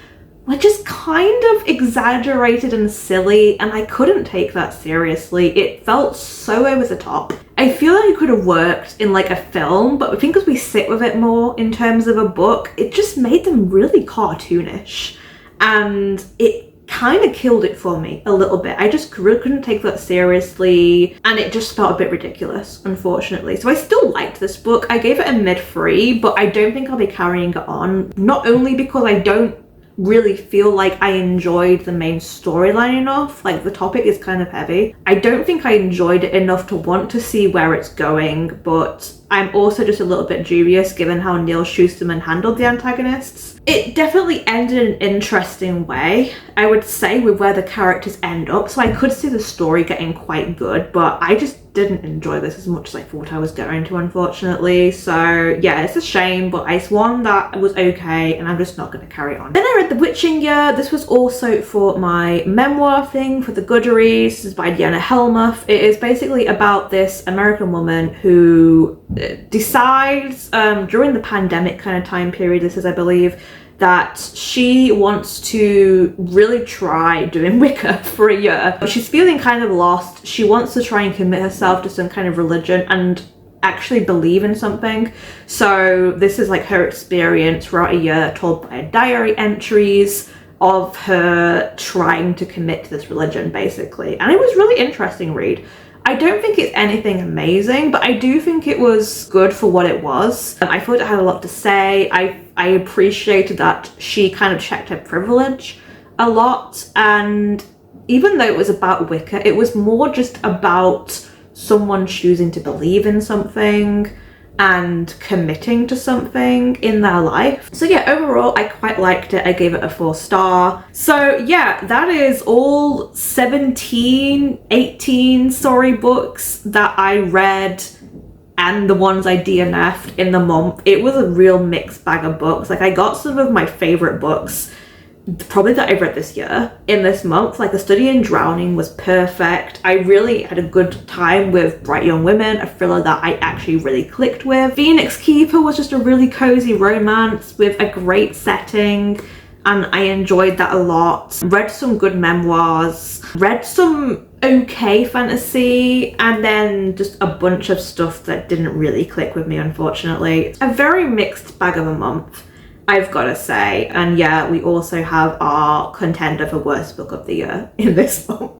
were just kind of exaggerated and silly, and I couldn't take that seriously. It felt so over the top. I feel like it could have worked in like a film, but I think as we sit with it more in terms of a book, it just made them really cartoonish, and it kind of killed it for me a little bit. I just really couldn't take that seriously, and it just felt a bit ridiculous, unfortunately. So I still liked this book. I gave it a mid-3, but I don't think I'll be carrying it on, not only because I don't really feel like I enjoyed the main storyline enough, like the topic is kind of heavy. I don't think I enjoyed it enough to want to see where it's going, but I'm also just a little bit dubious given how Neil Shusterman handled the antagonists. It definitely ended in an interesting way, I would say, with where the characters end up, so I could see the story getting quite good, but I just didn't enjoy this as much as I thought I was going to, unfortunately. So yeah, it's a shame, but it's one that was okay, and I'm just not going to carry on. Then I read The Witching Year. This was also for my memoir thing for the Goodreads. This is by Deanna Helmuth. It is basically about this American woman who decides during the pandemic kind of time period, this is, I believe, that she wants to really try doing Wicca for a year. She's feeling kind of lost. She wants to try and commit herself to some kind of religion and actually believe in something. So this is like her experience throughout a year, told by diary entries of her trying to commit to this religion, basically. And it was really interesting read. I don't think it's anything amazing, but I do think it was good for what it was. I thought it had a lot to say. I appreciated that she kind of checked her privilege a lot, and even though it was about Wicca, it was more just about someone choosing to believe in something and committing to something in their life. So yeah, overall I quite liked it. I gave it a 4-star. So yeah, that is all 18 storybooks that I read and the ones I DNF'd in the month. It was a real mixed bag of books. Like, I got some of my favorite books probably that I've read this year, in this month. Like, A Study in Drowning was perfect. I really had a good time with Bright Young Women, a thriller that I actually really clicked with. Phoenix Keeper was just a really cozy romance with a great setting, and I enjoyed that a lot. Read some good memoirs, read some okay fantasy, and then just a bunch of stuff that didn't really click with me, unfortunately. A very mixed bag of a month, I've got to say. And yeah, we also have our contender for worst book of the year in this month.